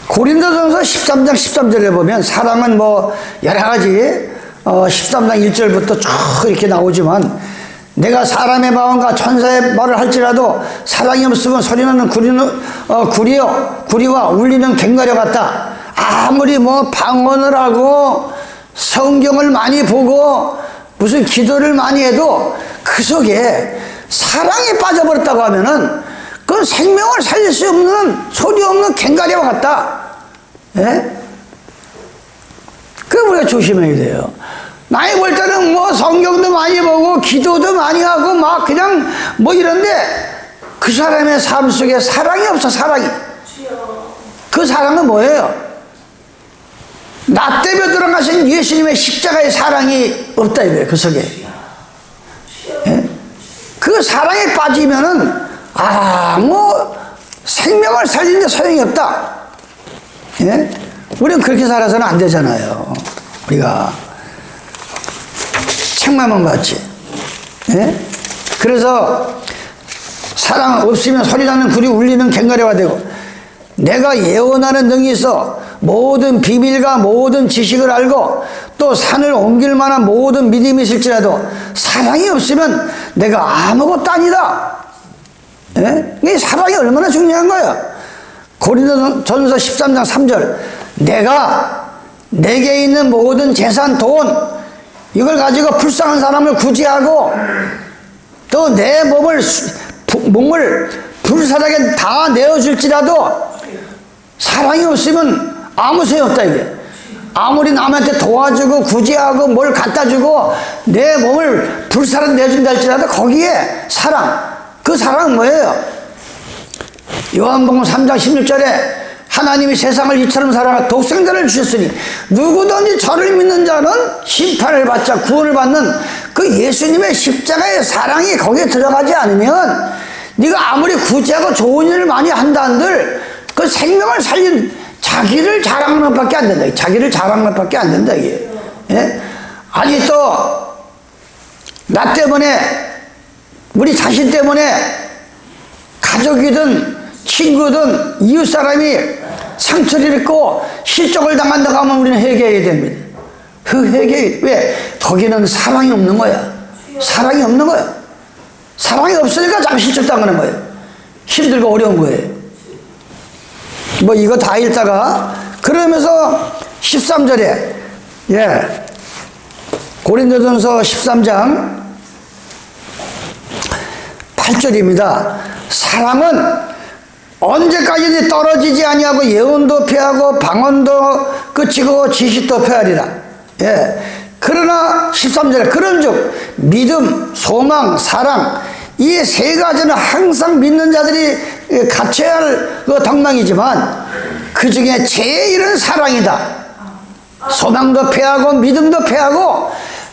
고린도전서 13장 13절에 보면 사랑은 뭐 여러 가지 13장 1절부터 쭉 이렇게 나오지만 내가 사람의 마음과 천사의 말을 할지라도 사랑이 없으면 소리나는 구리와 울리는 괭가려 같다. 아무리 뭐 방언을 하고 성경을 많이 보고 무슨 기도를 많이 해도 그 속에 사랑에 빠져버렸다고 하면은 그건 생명을 살릴 수 없는 소리 없는 괭가리와 같다. 그 우리가 조심해야 돼요. 나이 볼 때는 뭐 성경도 많이 보고 기도도 많이 하고 막 그냥 뭐 이런데 그 사람의 삶 속에 사랑이 없어, 사랑이. 그 사랑은 뭐예요? 나 때문에 들어가신 예수님의 십자가의 사랑이 없다 이거예요, 그 속에. 예? 그 사랑에 빠지면은 아무 생명을 살리는데 소용이 없다. 예? 우리는 그렇게 살아서는 안 되잖아요. 우리가 책망만 받지. 예? 그래서 사랑 없으면 소리나는 굴이 울리는 갱가리가 되고, 내가 예언하는 능이 있어 모든 비밀과 모든 지식을 알고 또 산을 옮길 만한 모든 믿음이 있을지라도 사랑이 없으면 내가 아무것도 아니다. 예? 이 사랑이 얼마나 중요한 거야. 고린도전서 13장 3절, 내가 내게 있는 모든 재산, 돈, 이걸 가지고 불쌍한 사람을 구제하고 또 내 몸을 불사르게 다 내어줄지라도 사랑이 없으면 아무 소용없다 이게. 아무리 남한테 도와주고 구제하고 뭘 갖다주고 내 몸을 불사르게 내준다 할지라도 거기에 사랑, 그 사랑은 뭐예요? 요한복음 3장 16절에 하나님이 세상을 이처럼 사랑하 독생자를 주셨으니 누구든지 저를 믿는 자는 심판을 받자 구원을 받는 그 예수님의 십자가의 사랑이 거기에 들어가지 않으면 네가 아무리 구제하고 좋은 일을 많이 한다 한들 그 생명을 살린 자기를 자랑하는 것밖에 안 된다. 자기를 자랑하는 것밖에 안 된다 이게. 예? 아니 또 나 때문에 우리 자신 때문에 가족이든 친구든 이웃 사람이 상처를 입고 실족을 당한다고 하면 우리는 회개해야 됩니다. 그 회개, 왜? 거기는 사랑이 없는 거야. 사랑이 없는 거야. 사랑이 없으니까 자꾸 실족 당하는 거예요. 힘들고 어려운 거예요. 뭐 이거 다 읽다가 그러면서 13절에 예, 고린도전서 13장 8절입니다. 사랑은 언제까지든지 떨어지지 아니하고 예언도 패하고 방언도 그치고 지식도 패하리라. 예. 그러나 13절에 그런즉 믿음, 소망, 사랑 이 세 가지는 항상 믿는 자들이 갖춰야 할 그 덕망이지만 그 중에 제일은 사랑이다. 소망도 패하고 믿음도 패하고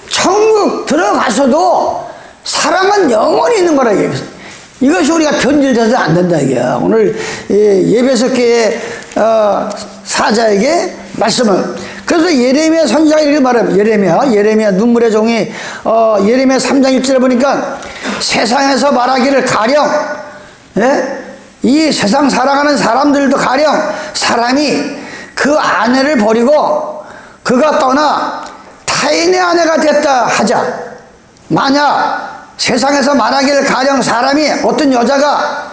천국 들어가서도 사랑은 영원히 있는 거라 얘기했어요. 이것이 우리가 변질돼서 안 된다 이게야. 오늘 예배소 교회 사자에게 말씀을, 그래서 예레미야 선지자가 이렇게 말합니다. 예레미야 눈물의 종이 예레미야 3장 1절에 보니까 세상에서 말하기를 가령, 예? 이 세상 살아가는 사람들도 가령 사람이 그 아내를 버리고 그가 떠나 타인의 아내가 됐다 하자. 만약 세상에서 말하기를 가령 사람이 어떤 여자가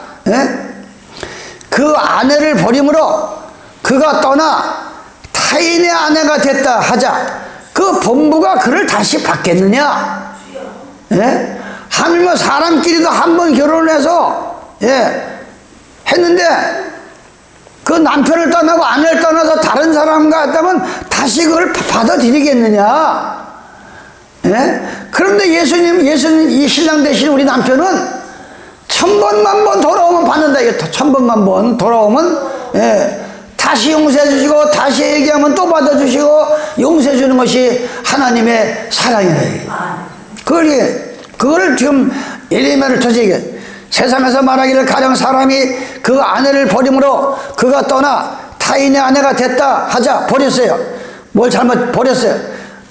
그 아내를 버림으로 그가 떠나 타인의 아내가 됐다 하자. 그 본부가 그를 다시 받겠느냐? 하물며 사람끼리도 한 번 결혼해서 했는데 그 남편을 떠나고 아내를 떠나서 다른 사람과 했다면 다시 그걸 받아들이겠느냐? 그런데 예수님 이 신랑 대신 우리 남편은 1000번만 번 돌아오면 받는다. 1000번만 번 돌아오면 다시 용서해 주시고 다시 얘기하면 또 받아주시고 용서해 주는 것이 하나님의 사랑이라. 그걸 지금 예레미야를 통해서 얘기해. 세상에서 말하기를 가령 사람이 그 아내를 버림으로 그가 떠나 타인의 아내가 됐다 하자. 버렸어요. 뭘 잘못 버렸어요.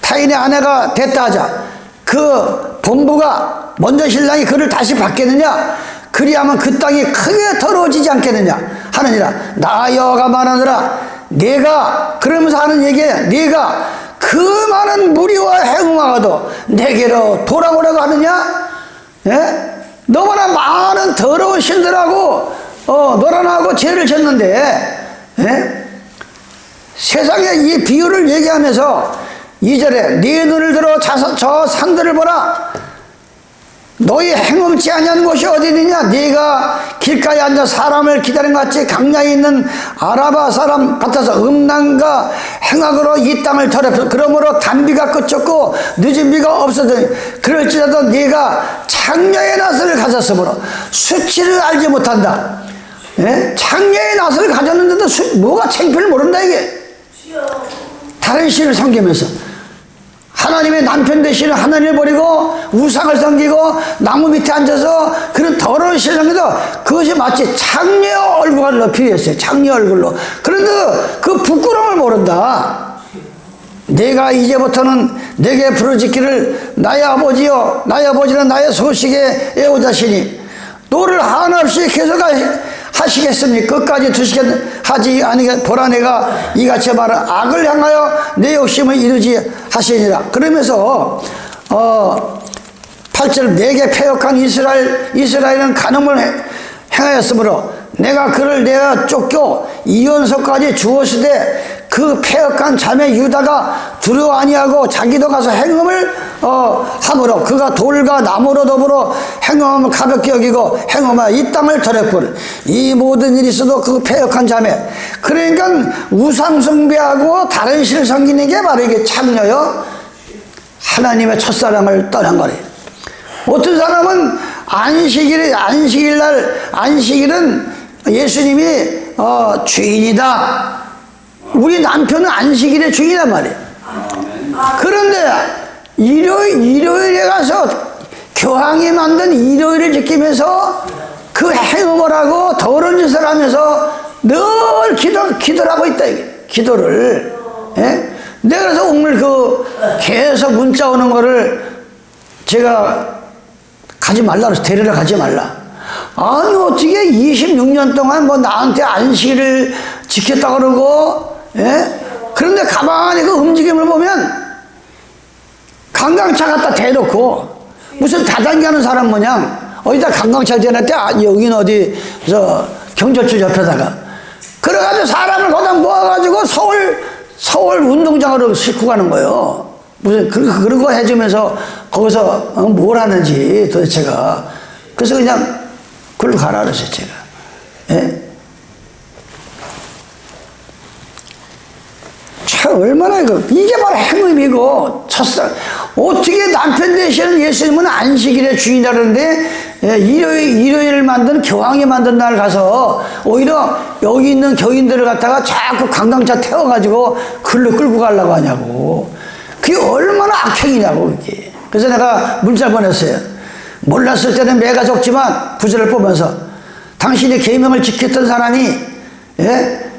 타인의 아내가 됐다 하자. 그 본부가 먼저 신랑이 그를 다시 받겠느냐? 그리하면 그 땅이 크게 더러워지지 않겠느냐 하느니라. 나 여호와가 말하느라 내가, 그러면서 하는 얘기에 네가 그 많은 무리와 행음하고도 내게로 돌아오라고 하느냐? 너무나 많은 더러운 신들하고 너랑 하고 죄를 졌는데 세상에 이 비유를 얘기하면서 2절에 네 눈을 들어 저 산들을 보라. 너희 행음치 아니한 곳이 어디느냐? 네가 길가에 앉아 사람을 기다린 것 같이 강야에 있는 아라바 사람 같아서 음란과 행악으로 이 땅을 더럽혀 그러므로 단비가 끝없고 늦은 비가 없어도 그럴지라도 네가 창녀의 낯을 가졌으므로 수치를 알지 못한다. 예? 창녀의 낯을 가졌는데도 뭐가 창피를 모른다 이게. 다른 신을 섬기면서 하나님의 남편 되시는 하나님을 버리고 우상을 섬기고 나무 밑에 앉아서 그런 더러운 신을 섬기도 그것이 마치 창녀 얼굴로 비유했어요. 창녀 얼굴로. 그런데 그 부끄러움을 모른다. 내가 이제부터는 내게 부르짖기를 나의 아버지여 나의 아버지는 나의 소식의 애호자시니 너를 한없이 계속 하시겠습니까? 끝까지 하지 아니게 보라 내가 이같이 말은 악을 향하여 내 욕심을 이루지 하시니라. 그러면서 8절 내게 패역한 이스라엘은 간음을 행하였으므로 내가 그를 내가 쫓겨 이혼소까지 주었으되 그 패역한 자매 유다가 두려워 아니하고 자기도 가서 행음을 하므로 그가 돌과 나무로 더불어 행음을 가볍게 여기고 행음하여 이 땅을 더럽고는 이 모든 일이 있어도 그 패역한 자매 그러니까 우상 숭배하고 다른 신을 섬기는 게 바로 이게 창녀요 하나님의 첫사랑을 떠난 거래요. 어떤 사람은 안식일은 예수님이 주인이다. 우리 남편은 안식일의 주인이란 말이에요. 그런데 일요일에 가서 교황이 만든 일요일을 지키면서 그 행음을 하고 더러운 짓을 하면서 늘 기도를 하고 있다 이게. 기도를. 예? 내가 그래서 오늘 계속 문자 오는 거를 제가 가지 말라 그래서 데리러 가지 말라. 아니 어떻게 26년 동안 뭐 나한테 안식일을 지켰다 그러고 예? 그런데 가만히 그 움직임을 보면 관광차 갖다 대놓고 무슨 다단계하는 사람 모양 어디다 관광차 대놨대. 여긴 어디 경찰서 옆에다가 그래가지고 사람을 거기다 모아가지고 서울 운동장으로 싣고 가는 거예요. 무슨 그런 거 해주면서 거기서 뭘 하는지 도대체가. 그래서 그냥 글로 가라 그랬어요 제가. 예? 참 얼마나 이게 바로 행음이고 첫사랑. 어떻게 남편 되시는 예수님은 안식일의 주인이라는데 일요일을 만든 교황이 만든 날 가서 오히려 여기 있는 교인들을 갖다가 자꾸 관광차 태워가지고 글로 끌고 가려고 하냐고. 그게 얼마나 악행이냐고 그게. 그래서 내가 문자 보냈어요. 몰랐을 때는 매가 적지만 구절을 보면서 당신의 계명을 지켰던 사람이 예?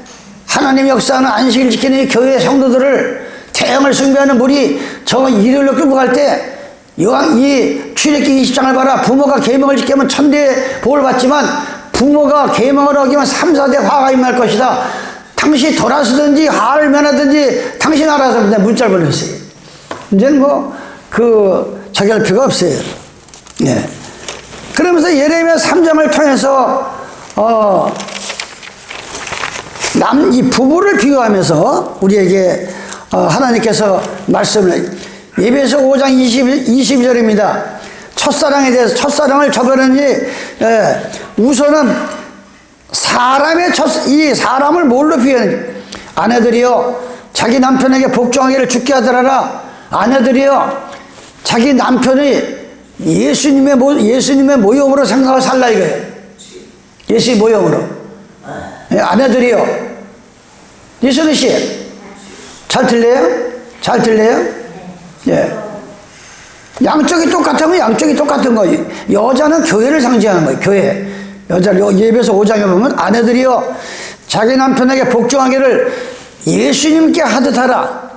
하나님 역사하는 안식일 지키는 교회 성도들을 태양을 숭배하는 물이 저 일요일로 끌고 갈 때 이 출애굽기 20장을 봐라. 부모가 계명을 지키면 천대의 복을 받지만 부모가 계명을 어기면 3, 4대 화가 임할 것이다. 당신이 돌아서든지 화를 면하든지 당신 알아서 문자를 보냈어요. 이제는 저기 할 필요가 없어요. 예. 그러면서 예레미야 3장을 통해서 이 부부를 비유하면서 우리에게 하나님께서 말씀을 예배서 5장 22절입니다. 첫사랑에 대해서 첫사랑을 저버렸는지 우선은 이 사람을 뭘로 비유하는지 아내들이여 자기 남편에게 복종하기를 죽게 하더라라. 아내들이여 자기 남편이 예수님의 모형으로 생각하고 살라 이거예요. 예수의 모형으로. 아내들이요. 이순희 씨, 잘 들려요? 잘 들려요? 예. 양쪽이 똑같으면 양쪽이 똑같은 거예요. 여자는 교회를 상징하는 거예요. 교회. 여자를 예배서 5장에 보면 아내들이요. 자기 남편에게 복종하기를 예수님께 하듯 하라.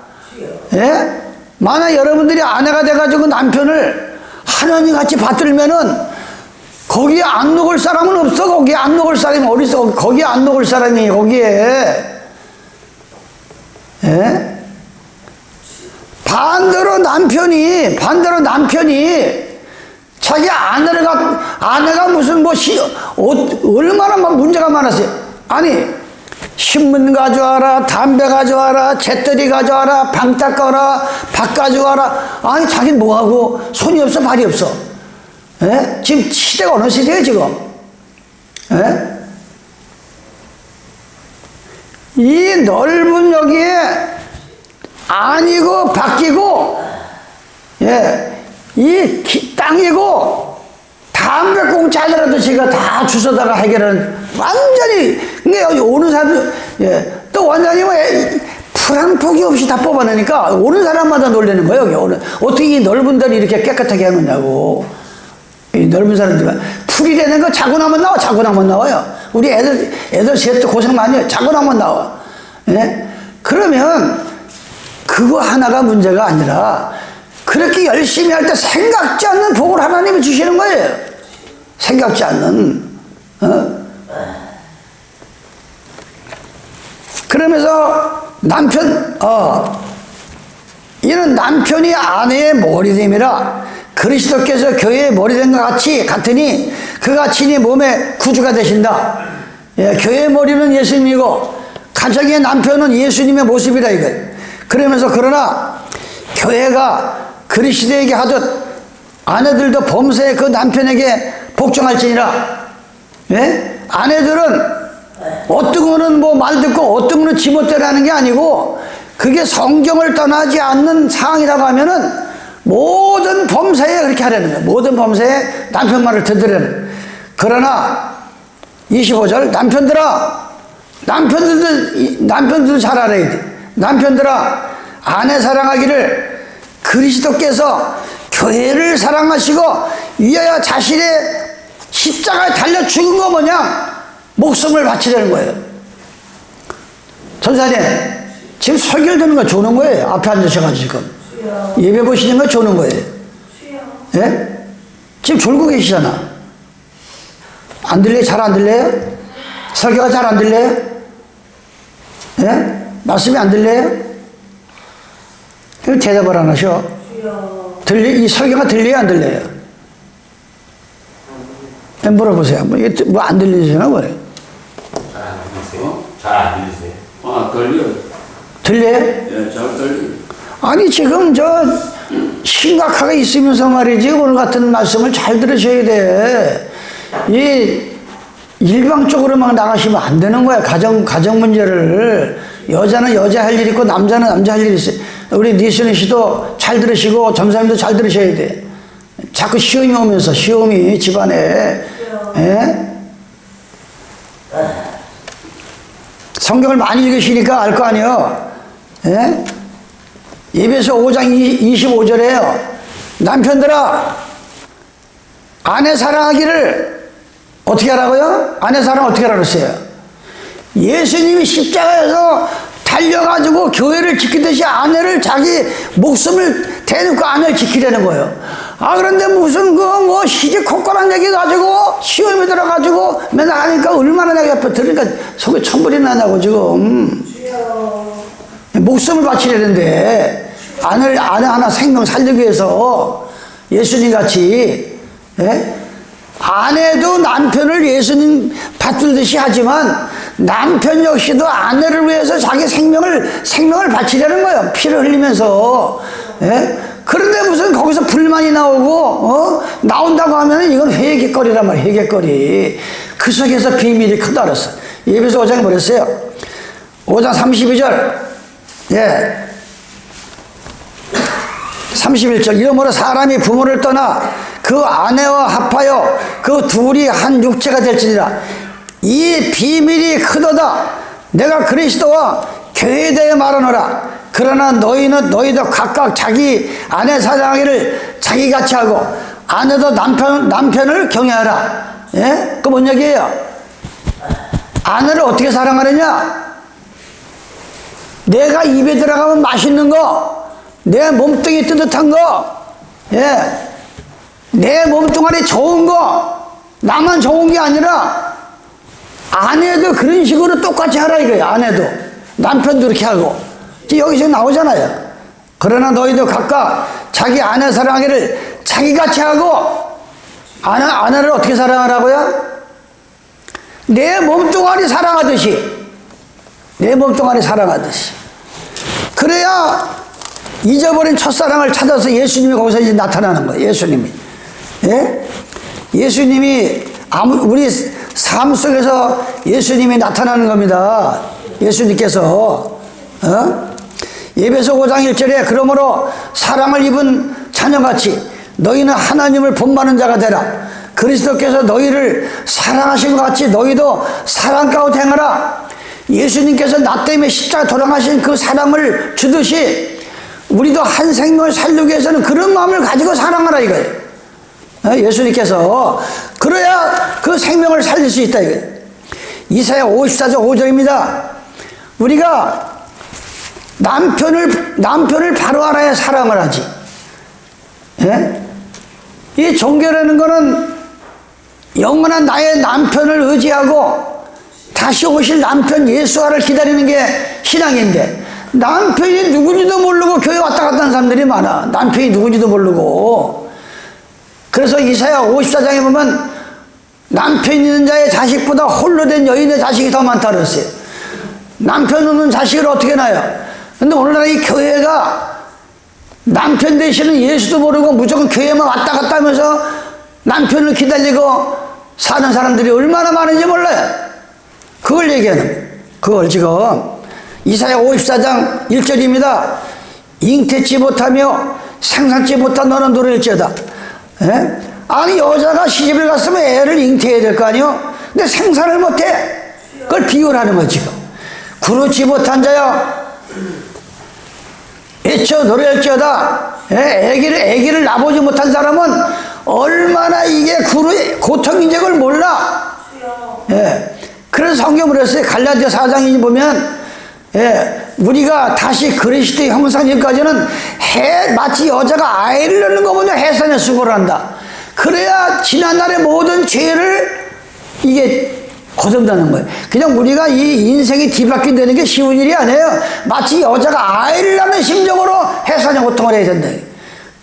예? 만약 여러분들이 아내가 돼가지고 남편을 하나님같이 받들면은 거기에 안 녹을 사람은 없어. 거기에 안 녹을 사람이 어디 있어. 거기에 안 녹을 사람이 거기에. 예? 반대로 남편이 자기 아내가 무슨 얼마나 문제가 많았어요. 아니 신문 가져와라, 담배 가져와라, 잿더리 가져와라, 방 닦아라, 밥 가져와라. 아니 자기는 뭐하고 손이 없어 발이 없어. 예? 지금 시대가 어느 시대예요, 지금? 예? 이 넓은 여기에 아니고 바뀌고, 예, 이 땅이고 담배꽁초라도 제가 다 주워다가 해결하는 완전히, 근데 여기 오는 사람, 예, 또 완전히 뭐 풀 한 폭이 없이 다 뽑아내니까 오는 사람마다 놀라는 거예요. 여기 오는 어떻게 이 넓은 데를 이렇게 깨끗하게 하느냐고. 이 넓은 사람들은 풀이라는 거 자고 나면 나와, 자고 나면 나와요. 우리 애들 셋도 고생 많이 해요. 자고 나면 나와. 예? 그러면 그거 하나가 문제가 아니라 그렇게 열심히 할 때 생각지 않는 복을 하나님이 주시는 거예요. 생각지 않는. 그러면서 이는 남편이 아내의 머리됨이라 그리스도께서 교회의 머리된 것 같으니 그가 친히 몸의 구주가 되신다. 예, 교회의 머리는 예수님이고 가정의 남편은 예수님의 모습이라 이거. 그러면서 그러나 교회가 그리스도에게 하듯 아내들도 범사에 그 남편에게 복종할지니라. 예? 아내들은 어떤 거는 뭐 말 듣고 어떤 거는 지멋대로 하는 게 아니고 그게 성경을 떠나지 않는 상황이라고 하면은 모든 범사에 그렇게 하라는 거예요. 모든 범사에 남편 말을 듣으라는. 그러나 25절 남편들도 잘 알아야 돼. 남편들아 아내 사랑하기를 그리스도께서 교회를 사랑하시고 위하여 자신의 십자가에 달려 죽은 거 뭐냐? 목숨을 바치려는 거예요. 전사님, 지금 설교를 듣는 거 좋은 거예요. 앞에 앉으셔가지고 지금 예배 보시는 거 좋은 거예요. 예? 지금 졸고 계시잖아. 안 들려요? 잘 안 들려요? 설교가 잘 안 들려요? 예? 말씀이 안 들려요? 그럼 대답을 안 하셔. 이 설교가 들려요? 안 들려요? 물어보세요. 뭐 안 들리시나 뭐예요? 잘 안 들리세요? 잘 안 들리세요? 들려요. 들려요? 예, 잘 들려요. 아니 지금 심각하게 있으면서 말이지 오늘 같은 말씀을 잘 들으셔야 돼. 이 일방적으로 막 나가시면 안 되는 거야. 가정 문제를. 여자는 여자 할 일 있고 남자는 남자 할 일 있어요. 우리 니순희 씨도 잘 들으시고 점사님도 잘 들으셔야 돼. 자꾸 시험이 오면서 시험이 집안에. 예? 성경을 많이 읽으시니까 알 거 아니에요. 예? 에베소 5장 25절에요. 남편들아 아내 사랑하기를 어떻게 하라고요? 아내 사랑 어떻게 하라고 했어요? 예수님이 십자가에서 달려가지고 교회를 지키듯이 아내를 자기 목숨을 대놓고 아내를 지키려는 거예요. 그런데 무슨 시집 콧가락 얘기 가지고 시험에 들어가지고 맨날 하니까 얼마나 내가 옆에 들으니까 속에 천불이 나냐고 지금. 목숨을 바치려는데 아내 하나 생명 살리기 위해서 예수님 같이. 예? 아내도 남편을 예수님 받들듯이 하지만 남편 역시도 아내를 위해서 자기 생명을 바치려는 거예요. 피를 흘리면서. 예? 그런데 무슨 거기서 불만이 나오고 나온다고 하면 이건 회개거리란 말이에요. 회개거리. 그 속에서 비밀이 크다 그랬어. 에베소 5장에 뭐랬어요? 5장 32절. 예. 31절. 이러므로 사람이 부모를 떠나 그 아내와 합하여 그 둘이 한 육체가 될지니라. 이 비밀이 크도다. 내가 그리스도와 교회에 대해 말하노라. 그러나 너희도 각각 자기 아내 사랑하기를 자기같이 하고 아내도 남편을 경외하라. 예? 그 뭔 얘기예요? 아내를 어떻게 사랑하느냐? 내가 입에 들어가면 맛있는 거, 내 몸뚱이 뜨뜻한 거, 예, 내 몸뚱아리 좋은 거, 나만 좋은 게 아니라 아내도 그런 식으로 똑같이 하라 이거예요. 아내도 남편도 그렇게 하고. 여기서 나오잖아요. 그러나 너희도 각각 자기 아내 사랑하기를 자기같이 하고 아내를 어떻게 사랑하라고요? 내 몸뚱아리 사랑하듯이. 내 몸뚱아리 사랑하듯이. 그래야 잊어버린 첫사랑을 찾아서 예수님이 거기서 이제 나타나는 거예요. 예수님이. 예? 예수님이 우리 삶 속에서 예수님이 나타나는 겁니다. 예수님께서 에베소 5장 1절에 그러므로 사랑을 입은 자녀같이 너희는 하나님을 본받는 자가 되라. 그리스도께서 너희를 사랑하신 것 같이 너희도 사랑 가운데 행하라. 예수님께서 나 때문에 십자가 돌아가신 그 사랑을 주듯이 우리도 한 생명을 살리기 위해서는 그런 마음을 가지고 사랑하라 이거예요. 예수님께서 그래야 그 생명을 살릴 수 있다 이거예요. 이사야 54장 5절입니다. 우리가 남편을 바로 알아야 사랑을 하지. 예? 이 종교라는 거는 영원한 나의 남편을 의지하고 다시 오실 남편 예수와를 기다리는 게 신앙인데, 남편이 누군지도 모르고 교회 왔다 갔다 하는 사람들이 많아. 남편이 누군지도 모르고. 그래서 이사야 54장에 보면 남편 있는 자의 자식보다 홀로 된 여인의 자식이 더 많다 그랬어요. 남편 없는 자식을 어떻게 낳아요? 근데 오늘날 이 교회가 남편 되시는 예수도 모르고 무조건 교회만 왔다 갔다 하면서 남편을 기다리고 사는 사람들이 얼마나 많은지 몰라요. 그걸 얘기하는, 그걸 지금 이사야 54장 1절입니다. 잉태치 못하며 생산치 못한 너는 노래일지어다. 예? 아니 여자가 시집을 갔으면 애를 잉태해야 될 거 아니요? 근데 생산을 못해. 그걸 비유하는 거지 지금. 그렇지 못한 자여 애쳐 노래할지어다. 애기를 낳아보지 못한 사람은 얼마나 이게 고통인지 그걸 몰라. 예. 그래서 성경을 했어요. 갈라디아 4장에 보면 우리가 다시 그리스도의 형상일까지는 마치 여자가 아이를 낳는 것보다 해산에 수고를 한다. 그래야 지난날의 모든 죄를 이게 거둔다는 거예요. 그냥 우리가 이 인생이 뒤바뀐다는 게 쉬운 일이 아니에요. 마치 여자가 아이를 낳는 심정으로 해산의 고통을 해야 된다.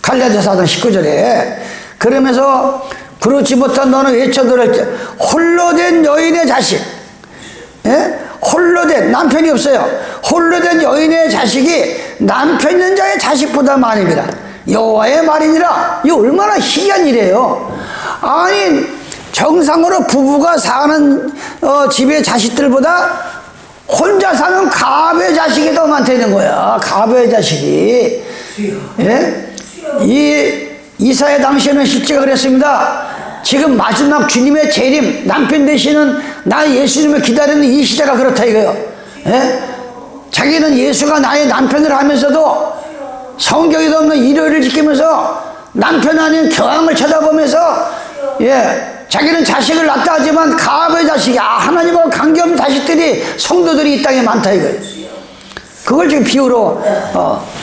갈라디아 4장 19절에 그러면서 그렇지 못한 너는 외쳐들었지. 홀로 된 여인의 자식, 홀로 된 남편이 없어요. 홀로 된 여인의 자식이 남편 있는 자의 자식보다 많으니라. 여호와의 말이니라. 이거 얼마나 희귀한 일이에요. 아니 정상으로 부부가 사는 집의 자식들보다 혼자 사는 가부의 자식이 더 많다는 거야. 가부의 자식이. 예? 이 이사야 당시에는 실제가 그랬습니다. 지금 마지막 주님의 재림, 남편 되시는 나 예수님을 기다리는 이 시대가 그렇다 이거예요. 예? 자기는 예수가 나의 남편을 하면서도 성경에도 없는 일요일을 지키면서 남편 아닌 교황을 쳐다보면서 자기는 자식을 낳다 하지만 가부의 자식이 하나님하고 관계없는 자식들이 성도들이 이 땅에 많다 이거예요. 그걸 지금 비유로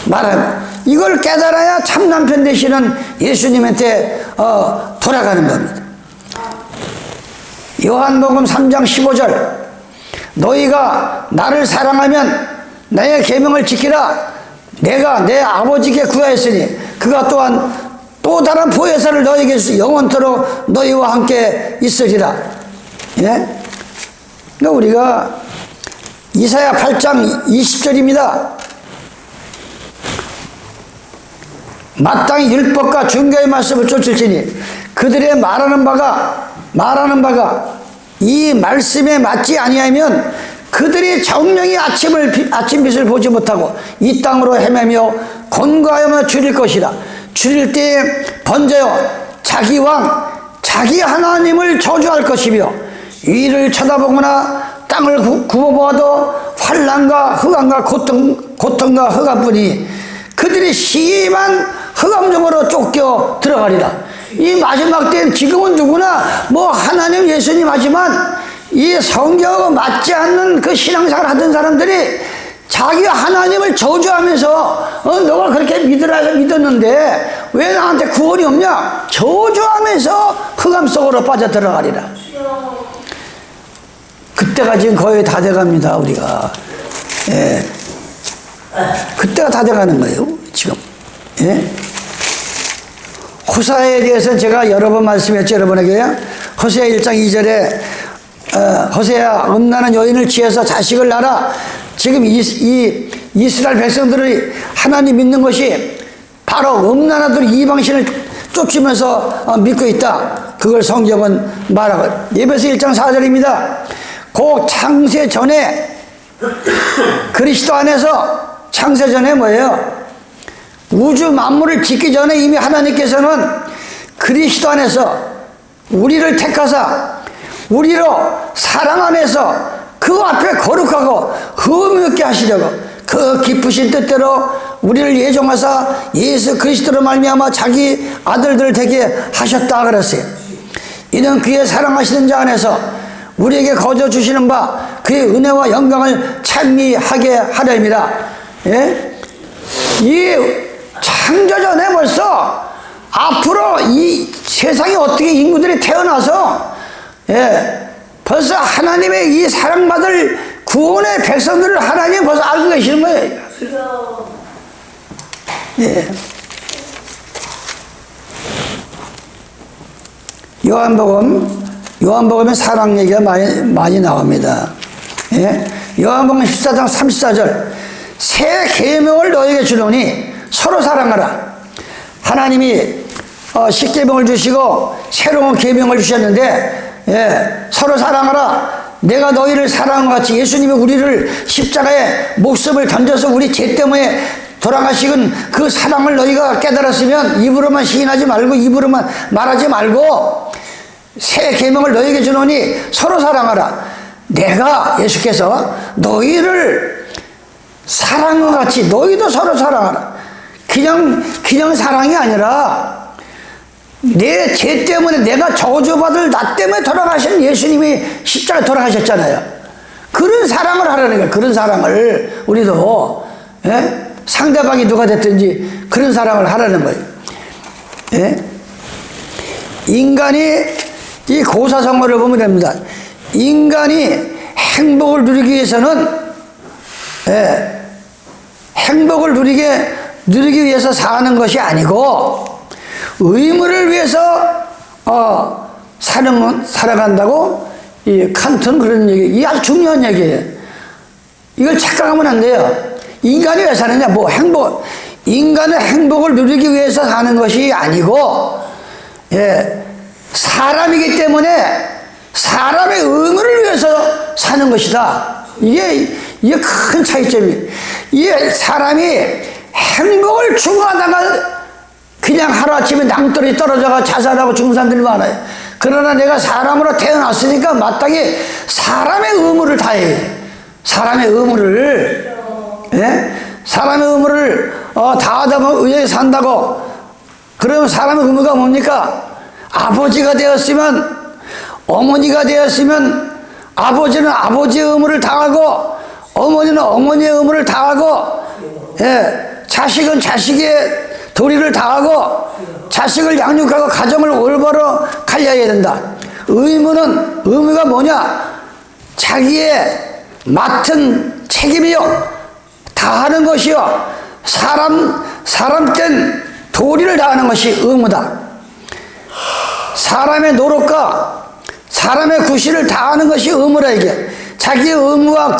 말하는, 이걸 깨달아야 참 남편 되시는 예수님한테 돌아가는 겁니다. 요한복음 3장 15절 너희가 나를 사랑하면 나의 계명을 지키라. 내가 내 아버지께 구하였으니 그가 또한 또 다른 보혜사를 너에게 주시 영원토록 너희와 함께 있으리라. 예? 그러니까 우리가 이사야 8장 20절입니다. 마땅히 율법과 중개의 말씀을 쫓을지니 그들의 말하는 바가 이 말씀에 맞지 아니하면 그들이 정령이 아침빛을 보지 못하고 이 땅으로 헤매며 곤고하여 줄일 것이라. 줄일 때에 번제어 자기 왕 자기 하나님을 저주할 것이며 위를 쳐다보거나 땅을 굽어보아도 환난과 흑암과 고통과 흑암뿐이 그들이 심한 흑암 중으로 쫓겨 들어가리라. 이 마지막 때는 지금은 누구나 뭐 하나님 예수님 하지만 이 성경하고 맞지 않는 그 신앙생활 하던 사람들이 자기 하나님을 저주하면서 너가 그렇게 믿으라 해서 믿었는데 왜 나한테 구원이 없냐? 저주하면서 흑암 속으로 빠져들어가리라. 그때가 지금 거의 다 돼갑니다 우리가. 예. 그때가 다 돼가는 거예요 지금. 예? 호세아에 대해서는 제가 여러 번 말씀했죠 여러분에게요. 호세아 1장 2절에 호세아 음란한 여인을 취해서 자식을 낳아. 지금 이 이스라엘 백성들이 하나님 믿는 것이 바로 음란하도록 이방신을 쫓으면서 믿고 있다. 그걸 성경은 말하고 에베소 1장 4절입니다. 곧 창세 전에 그리스도 안에서 창세 전에 뭐예요? 우주 만물을 짓기 전에 이미 하나님께서는 그리스도 안에서 우리를 택하사 우리로 사랑 안에서 그 앞에 거룩하고 의미 있게 하시려고 그 기쁘신 뜻대로 우리를 예정하사 예수 그리스도로 말미암아 자기 아들들 되게 하셨다 그랬어요. 이는 그의 사랑하시는 자 안에서 우리에게 거저 주시는 바 그의 은혜와 영광을 찬미하게 하려입니다. 예? 이 창조전에 벌써 앞으로 이 세상에 어떻게 인구들이 태어나서 벌써 하나님의 이 사랑받을 구원의 백성들을 하나님이 벌써 알고 계시는 거예요. 예. 요한복음에 사랑 얘기가 많이 나옵니다. 예? 요한복음 14장 34절 새 계명을 너에게 주노니 서로 사랑하라. 하나님이 십계명을 주시고 새로운 계명을 주셨는데 서로 사랑하라. 내가 너희를 사랑한 것 같이 예수님이 우리를 십자가에 목숨을 던져서 우리 죄 때문에 돌아가시건 그 사랑을 너희가 깨달았으면 입으로만 시인하지 말고 입으로만 말하지 말고 새 계명을 너희에게 주노니 서로 사랑하라. 내가 예수께서 너희를 사랑한 것 같이 너희도 서로 사랑하라. 그냥 사랑이 아니라 내 죄 때문에 내가 저주받을 나 때문에 돌아가신 예수님이 십자가에 돌아가셨잖아요. 그런 사랑을 하라는 거예요. 그런 사랑을 우리도 상대방이 누가 됐든지 그런 사랑을 하라는 거예요. 인간이 이 고사성어를 보면 됩니다. 인간이 행복을 누리기 위해서는 행복을 누리기 위해서 사는 것이 아니고 의무를 위해서 살아간다고 이 칸트는 그런 얘기, 이게 아주 중요한 얘기예요. 이걸 착각하면 안 돼요. 인간이 왜 사느냐? 인간의 행복을 누리기 위해서 사는 것이 아니고 사람이기 때문에 사람의 의무를 위해서 사는 것이다. 이게 큰 차이점이에요. 이게 사람이 행복을 추구하다가 그냥 하루아침에 낭떠러지 떨어져가 자살하고 죽는 사람들이 많아요. 그러나 내가 사람으로 태어났으니까 마땅히 사람의 의무를 다해야 돼. 사람의 의무를 다하다 보면 의에 산다고. 그러면 사람의 의무가 뭡니까? 아버지가 되었으면, 어머니가 되었으면 아버지는 아버지의 의무를 다하고 어머니는 어머니의 의무를 다하고 자식은 자식의 도리를 다하고 자식을 양육하고 가정을 올바로 관리해야 된다. 의무가 뭐냐? 자기의 맡은 책임이요 다하는 것이요 사람 된 도리를 다하는 것이 의무다. 사람의 노력과 사람의 구실을 다하는 것이 의무라. 이게 자기의 의무와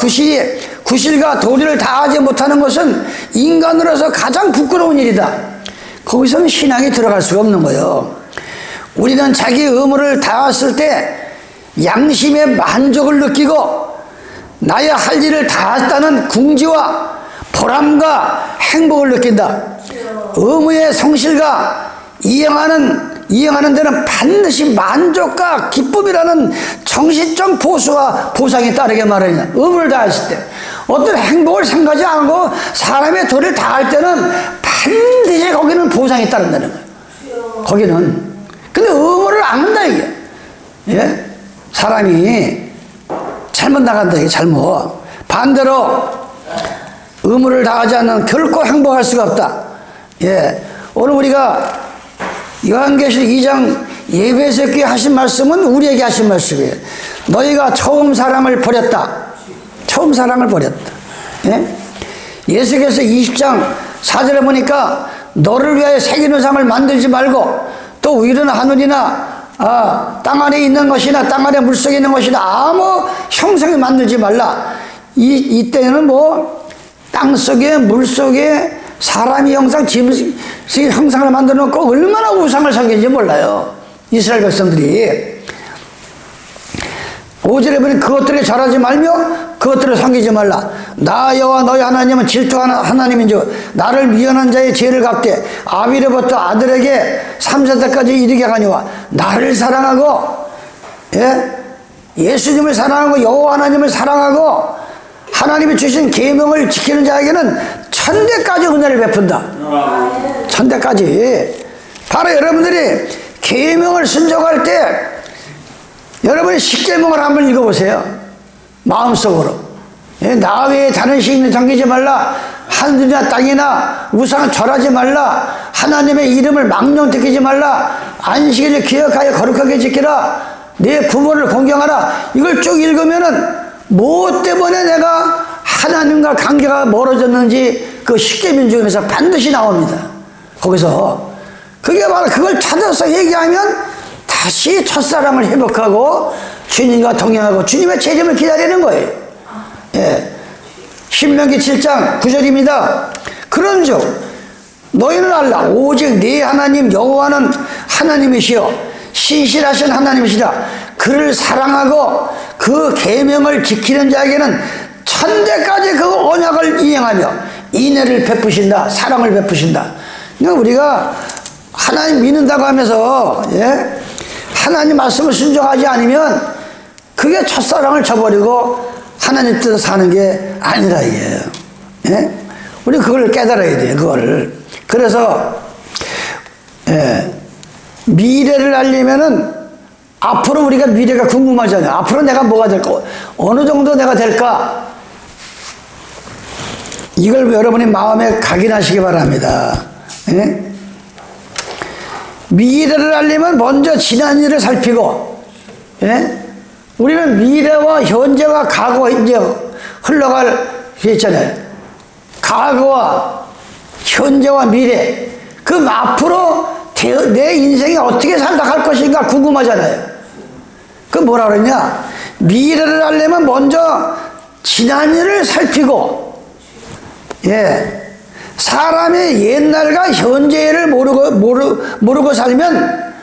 구실과 도리를 다하지 못하는 것은 인간으로서 가장 부끄러운 일이다. 거기서는 신앙이 들어갈 수가 없는 거예요. 우리는 자기의 의무를 다했을 때 양심의 만족을 느끼고 나의 할 일을 다했다는 궁지와 보람과 행복을 느낀다. 의무의 성실과 이행하는 데는 반드시 만족과 기쁨이라는 정신적 보수와 보상이 따르게 마련이다. 의무를 다했을 때 어떤 행복을 생각하지 않고 사람의 도리를 다할 때는 반드시 거기는 보상이 따른다는 거예요. 거기는. 근데 의무를 안 한다 이게. 사람이 잘못 나간다 이게 잘못. 반대로 의무를 다하지 않는 결코 행복할 수가 없다. 오늘 우리가 요한계시록 2장 예배에서 하신 말씀은 우리에게 하신 말씀이에요. 너희가 처음 사랑을 버렸다. 처음 사랑을 버렸다. 예수께서 20장 4절에 보니까 너를 위하여 새긴 우상을 만들지 말고 또 위로나 하늘이나 땅 안에 있는 것이나 땅 안에 물속에 있는 것이나 아무 형상을 만들지 말라. 이때는 땅 속에 물 속에 사람의 형상, 이 형상을 만들어 놓고 얼마나 우상을 섬기는지 몰라요. 이스라엘 백성들이. 5절에 보니 그것들에 절하지 말며 그것들을 섬기지 말라. 나 여호와 너희 하나님은 질투하는 하나님인즉 나를 미련한 자의 죄를 갚되 아비로부터 아들에게 3세대까지 이르게 하니와 나를 사랑하고 예수님을 사랑하고 여호와 하나님을 사랑하고 하나님이 주신 계명을 지키는 자에게는 천대까지 은혜를 베푼다. 천대까지. 바로 여러분들이 계명을 순종할 때 여러분이 십계명을 한번 읽어보세요. 마음속으로. 나 외에 다른 신을 섬기지 말라. 하늘이나 땅이나 우상 절하지 말라. 하나님의 이름을 망령되키지 말라. 안식일을 기억하여 거룩하게 지키라. 내 부모를 공경하라. 이걸 쭉 읽으면은 뭐 때문에 내가 하나님과 관계가 멀어졌는지 그 십계명 중에서 반드시 나옵니다. 거기서 그게 바로 그걸 찾아서 얘기하면 다시 첫사랑을 회복하고 주님과 동행하고 주님의 재림을 기다리는 거예요. 신명기 7장 9절입니다. 그런즉 너희는 알라. 오직 네 하나님 여호와는 하나님이시여 신실하신 하나님이시라. 그를 사랑하고 그 계명을 지키는 자에게는 천대까지 그 언약을 이행하며 인애를 베푸신다. 사랑을 베푸신다. 그러니까 우리가 하나님 믿는다고 하면서 하나님 말씀을 순종하지 않으면 그게 첫사랑을 저버리고 하나님 뜻을 사는 게 아니라 이게요. 우리 그걸 깨달아야 돼요. 그거를. 그래서 미래를 알려면은 앞으로 우리가 미래가 궁금하잖아요. 앞으로 내가 뭐가 될까? 어느 정도 내가 될까? 이걸 여러분이 마음에 각인하시기 바랍니다. 미래를 알려면 먼저 지난 일을 살피고, 우리는 미래와 현재와 과거, 이제 흘러갈 게 있잖아요. 과거와 현재와 미래, 그 앞으로 내 인생이 어떻게 살아갈 것인가 궁금하잖아요. 그 뭐라 그러냐? 미래를 알려면 먼저 지난 일을 살피고, 사람의 옛날과 현재를 모르고 살면,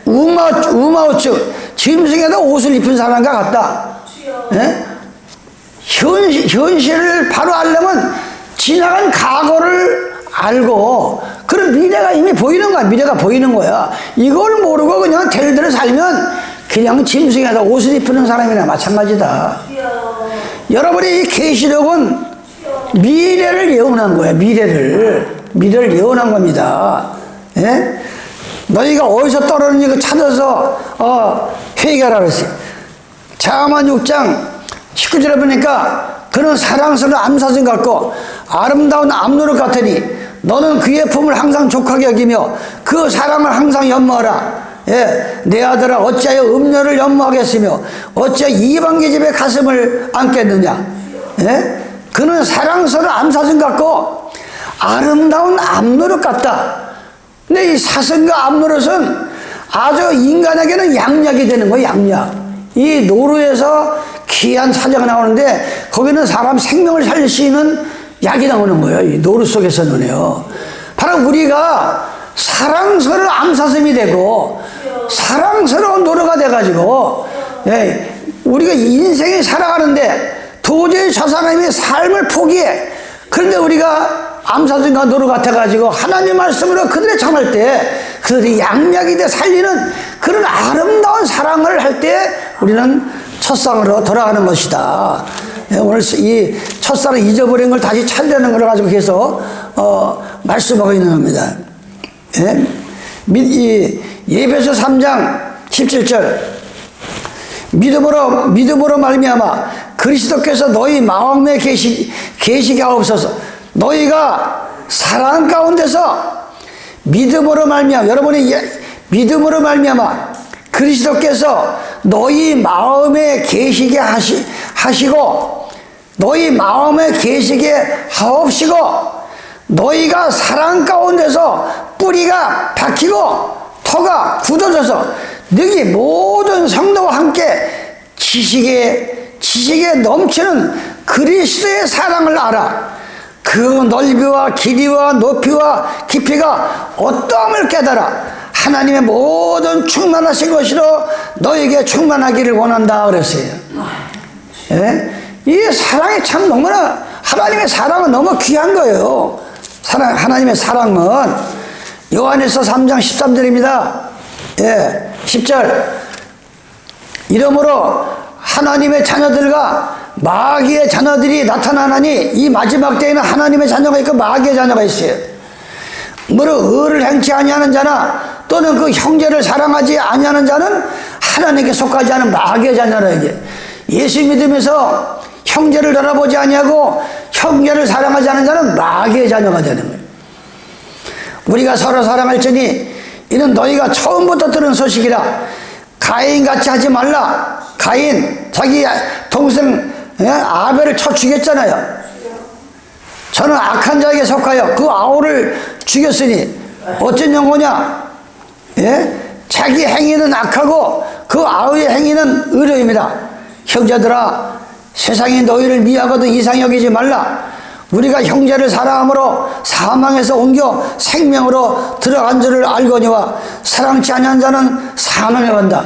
우마우츠, 짐승에도 옷을 입은 사람과 같다. 현실을 바로 알려면 지나간 과거를 알고, 그런 미래가 이미 보이는 거야. 미래가 보이는 거야. 이걸 모르고 그냥 될 대로 살면 그냥 짐승에다 옷을 입히는 사람이나 마찬가지다. 여러분의 이 계시록은 미래를 예언한 거야. 미래를 예언한 겁니다. 너희가 어디서 떨어졌는지 찾아서 회개하라 그랬어요. 잠언 6장 19절에 보니까 그는 사랑스러운 암사슴 같고 아름다운 암노릇 같으니 너는 그의 품을 항상 족하게 여기며 그 사랑을 항상 연모하라. 내 아들아 어찌하여 음녀를 연모하겠으며 어찌하여 이방계 집에 가슴을 안겠느냐. 그는 사랑스러운 암사슴 같고 아름다운 암노릇 같다. 근데 이 사슴과 암노릇은 아주 인간에게는 양약이 되는 거예요. 양약. 이 노루에서 귀한 사자가 나오는데 거기는 사람 생명을 살릴 수 있는 약이 나오는 거예요. 이 노루 속에서는요. 바로 우리가 사랑스러운 암사슴이 되고 사랑스러운 노루가 돼가지고 우리가 인생이 살아가는데 도저히 저 사람의 삶을 포기해. 그런데 우리가 암사슴과 노루 같아가지고 하나님 말씀으로 그들의 참을 때 그들이 양약이 돼 살리는 그런 아름다운 사랑을 할 때 우리는 첫사랑으로 돌아가는 것이다. 오늘 이 첫사랑 잊어버린 걸 다시 찾는 걸 가지고 계속 말씀하고 있는 겁니다. 예배서 3장 17절 믿음으로 말미암아 그리스도께서 너희 마음에 계시게 하옵소서. 너희가 사랑 가운데서 믿음으로 말미암아 여러분이 믿음으로 말미암아 그리스도께서 너희 마음에 계시게 하시고 너희 마음에 계시게 하옵시고 너희가 사랑 가운데서 뿌리가 박히고 터가 굳어져서 너희 모든 성도와 함께 지식에 넘치는 그리스도의 사랑을 알아. 그 넓이와 길이와 높이와 깊이가 어떠함을 깨달아 하나님의 모든 충만하신 것으로 너에게 충만하기를 원한다 그랬어요. 예? 이 사랑이 참 너무나, 하나님의 사랑은 너무 귀한 거예요. 하나님의 사랑은 요한일서 3장 13절입니다. 예, 10절. 이러므로 하나님의 자녀들과 마귀의 자녀들이 나타나나니, 이 마지막 때에는 하나님의 자녀가 있고 마귀의 자녀가 있어요. 무릇 의를 행치 아니하는 자나 또는 그 형제를 사랑하지 아니하는 자는 하나님께 속하지 않은 마귀의 자녀라. 이게 예수 믿으면서 형제를 알아보지 아니하고 형제를 사랑하지 않은 자는 마귀의 자녀가 되는 거예요. 우리가 서로 사랑할지니 이는 너희가 처음부터 들은 소식이라. 가인같이 하지 말라. 가인 자기 동생 아벨을 쳐 죽였잖아요. 저는 악한 자에게 속하여 그 아우를 죽였으니 어쩐 영혼이냐. 예? 자기 행위는 악하고 그 아우의 행위는 의로입니다. 형제들아, 세상이 너희를 미워하거든 이상히 여기지 말라. 우리가 형제를 사랑함으로 사망에서 옮겨 생명으로 들어간 줄을 알거니와 사랑치 아니한 자는 사망에 간다.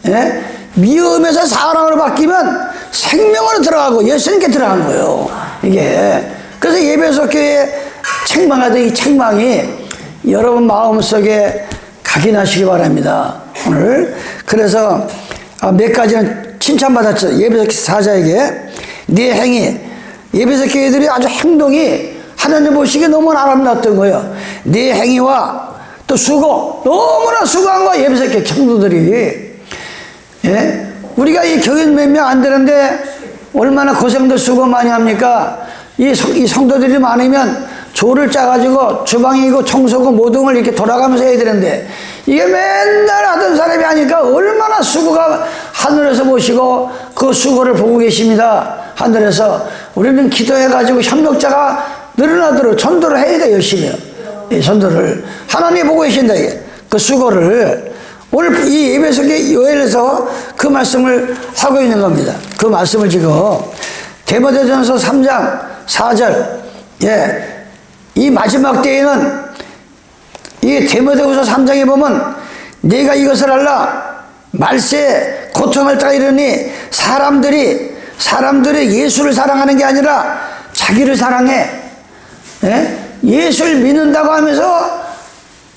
예? 미움에서 사랑으로 바뀌면 생명으로 들어가고 예수님께 들어간 거예요. 이게 그래서 예배소 교회에 책망하던 이 책망이 여러분 마음속에 각인하시기 바랍니다. 오늘 그래서 몇 가지는 칭찬받았죠. 예배소 사자에게 네 행위, 예배소 교회들이 아주 행동이 하나님 보시기에 너무 아름다웠던 거예요. 네 행위와 또 수고, 너무나 수고한 거예요. 예배소 교회 성도들이. 예? 우리가 이 교회 몇 명 안 되는데 얼마나 고생도 수고 많이 합니까? 이 성도들이 많으면 조를 짜가지고 주방이고 청소고 모든 이렇게 돌아가면서 해야 되는데 이게 맨날 하던 사람이 하니까 얼마나 수고가 하늘에서 보시고 그 수고를 보고 계십니다. 하늘에서 우리는 기도해가지고 협력자가 늘어나도록 전도를 해야 돼. 열심히요. 이 전도를 하나님이 보고 계신다. 이게 그 수고를 오늘 이 예배석의 요엘에서 그 말씀을 하고 있는 겁니다. 그 말씀을 지금 디모데전서 3장 4절, 예, 이 마지막 때에는 이 디모데후서 3장에 보면 내가 이것을 알라. 말세에 고통을 따르니 사람들이 예수를 사랑하는 게 아니라 자기를 사랑해. 예? 예수를 믿는다고 하면서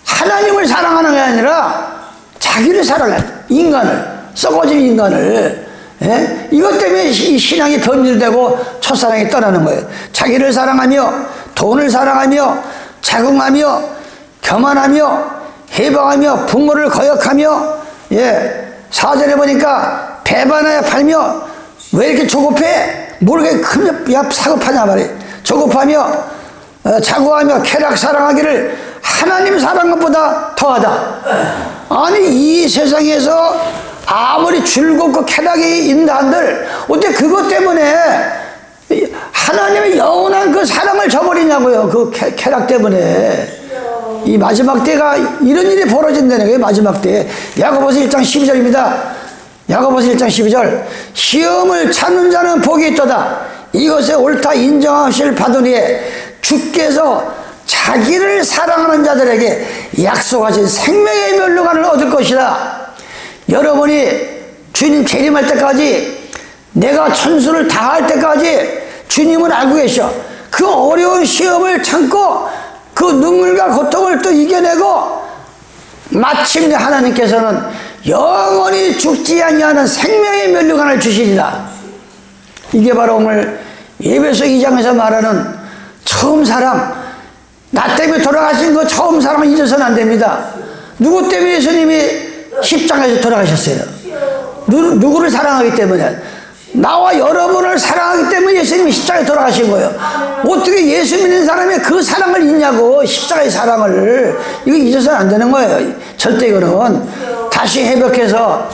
하나님을 사랑하는 게 아니라 자기를 사랑해. 인간을, 썩어진 인간을. 예? 이것 때문에 이 신앙이 변질되고 첫사랑이 떠나는 거예요. 자기를 사랑하며 돈을 사랑하며 자궁하며 교만하며 해방하며 부모를 거역하며, 예, 4절에 보니까 배반하여 팔며 왜 이렇게 조급해? 모르게 야 사급하냐 말이에요. 조급하며 자고하며 쾌락 사랑하기를 하나님 사랑한 것보다 더하다. 아니 이 세상에서 아무리 즐겁고 쾌락이 있는 한들 어떻게 그것 때문에 하나님의 영원한 그 사랑을 저버리냐고요. 그 쾌락 때문에. 이 마지막 때가 이런 일이 벌어진다는 거예요. 마지막 때. 야고보서 1장 12절입니다. 야고보서 1장 12절. 시험을 찾는 자는 복이 있도다. 이것에 옳다 인정하실 받으리에 주께서 자기를 사랑하는 자들에게 약속하신 생명의 멸류관을 얻을 것이다. 여러분이 주님 재림할 때까지, 내가 천수를 다할 때까지 주님은 알고 계셔. 그 어려운 시험을 참고 그 눈물과 고통을 또 이겨내고 마침내 하나님께서는 영원히 죽지 아니하는 생명의 멸류관을 주시리라. 이게 바로 오늘 예배소 2장에서 말하는 처음 사랑, 나 때문에 돌아가신 그 처음 사랑을 잊어서는 안 됩니다. 누구 때문에 예수님이 십자가에서 돌아가셨어요? 누구를 사랑하기 때문에? 나와 여러분을 사랑하기 때문에 예수님이 십자가에 돌아가신 거예요. 어떻게 예수 믿는 사람이 그 사랑을 잊냐고. 십자가의 사랑을. 이거 잊어서는 안 되는 거예요. 절대 이거는. 다시 회복해서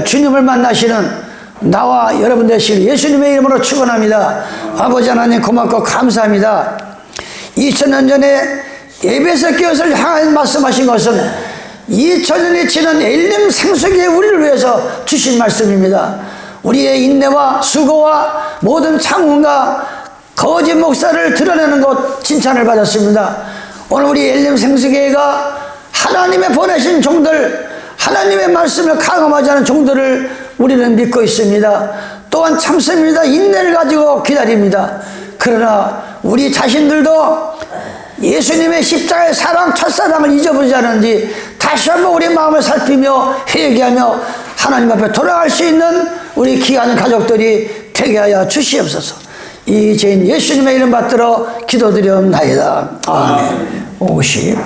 주님을 만나시는 나와 여러분 되시길 예수님의 이름으로 축원합니다. 아버지 하나님 고맙고 감사합니다. 2000년 전에 에베소 교회를 향해 말씀하신 것은 2000년이 지난 엘림 생수기에 우리를 위해서 주신 말씀입니다. 우리의 인내와 수고와 모든 창문과 거짓 목사를 드러내는 것 칭찬을 받았습니다. 오늘 우리 엘림 생수교회가 하나님의 보내신 종들, 하나님의 말씀을 강함하지 않은 종들을 우리는 믿고 있습니다. 또한 참습니다. 인내를 가지고 기다립니다. 그러나 우리 자신들도 예수님의 십자가의 사랑, 첫사랑을 잊어버리지 않은지 다시 한번 우리 마음을 살피며 회개하며 하나님 앞에 돌아갈 수 있는 우리 귀한 가족들이 되게 하여 주시옵소서. 이 죄인 예수님의 이름 받들어 기도드리옵나이다. 아멘. 50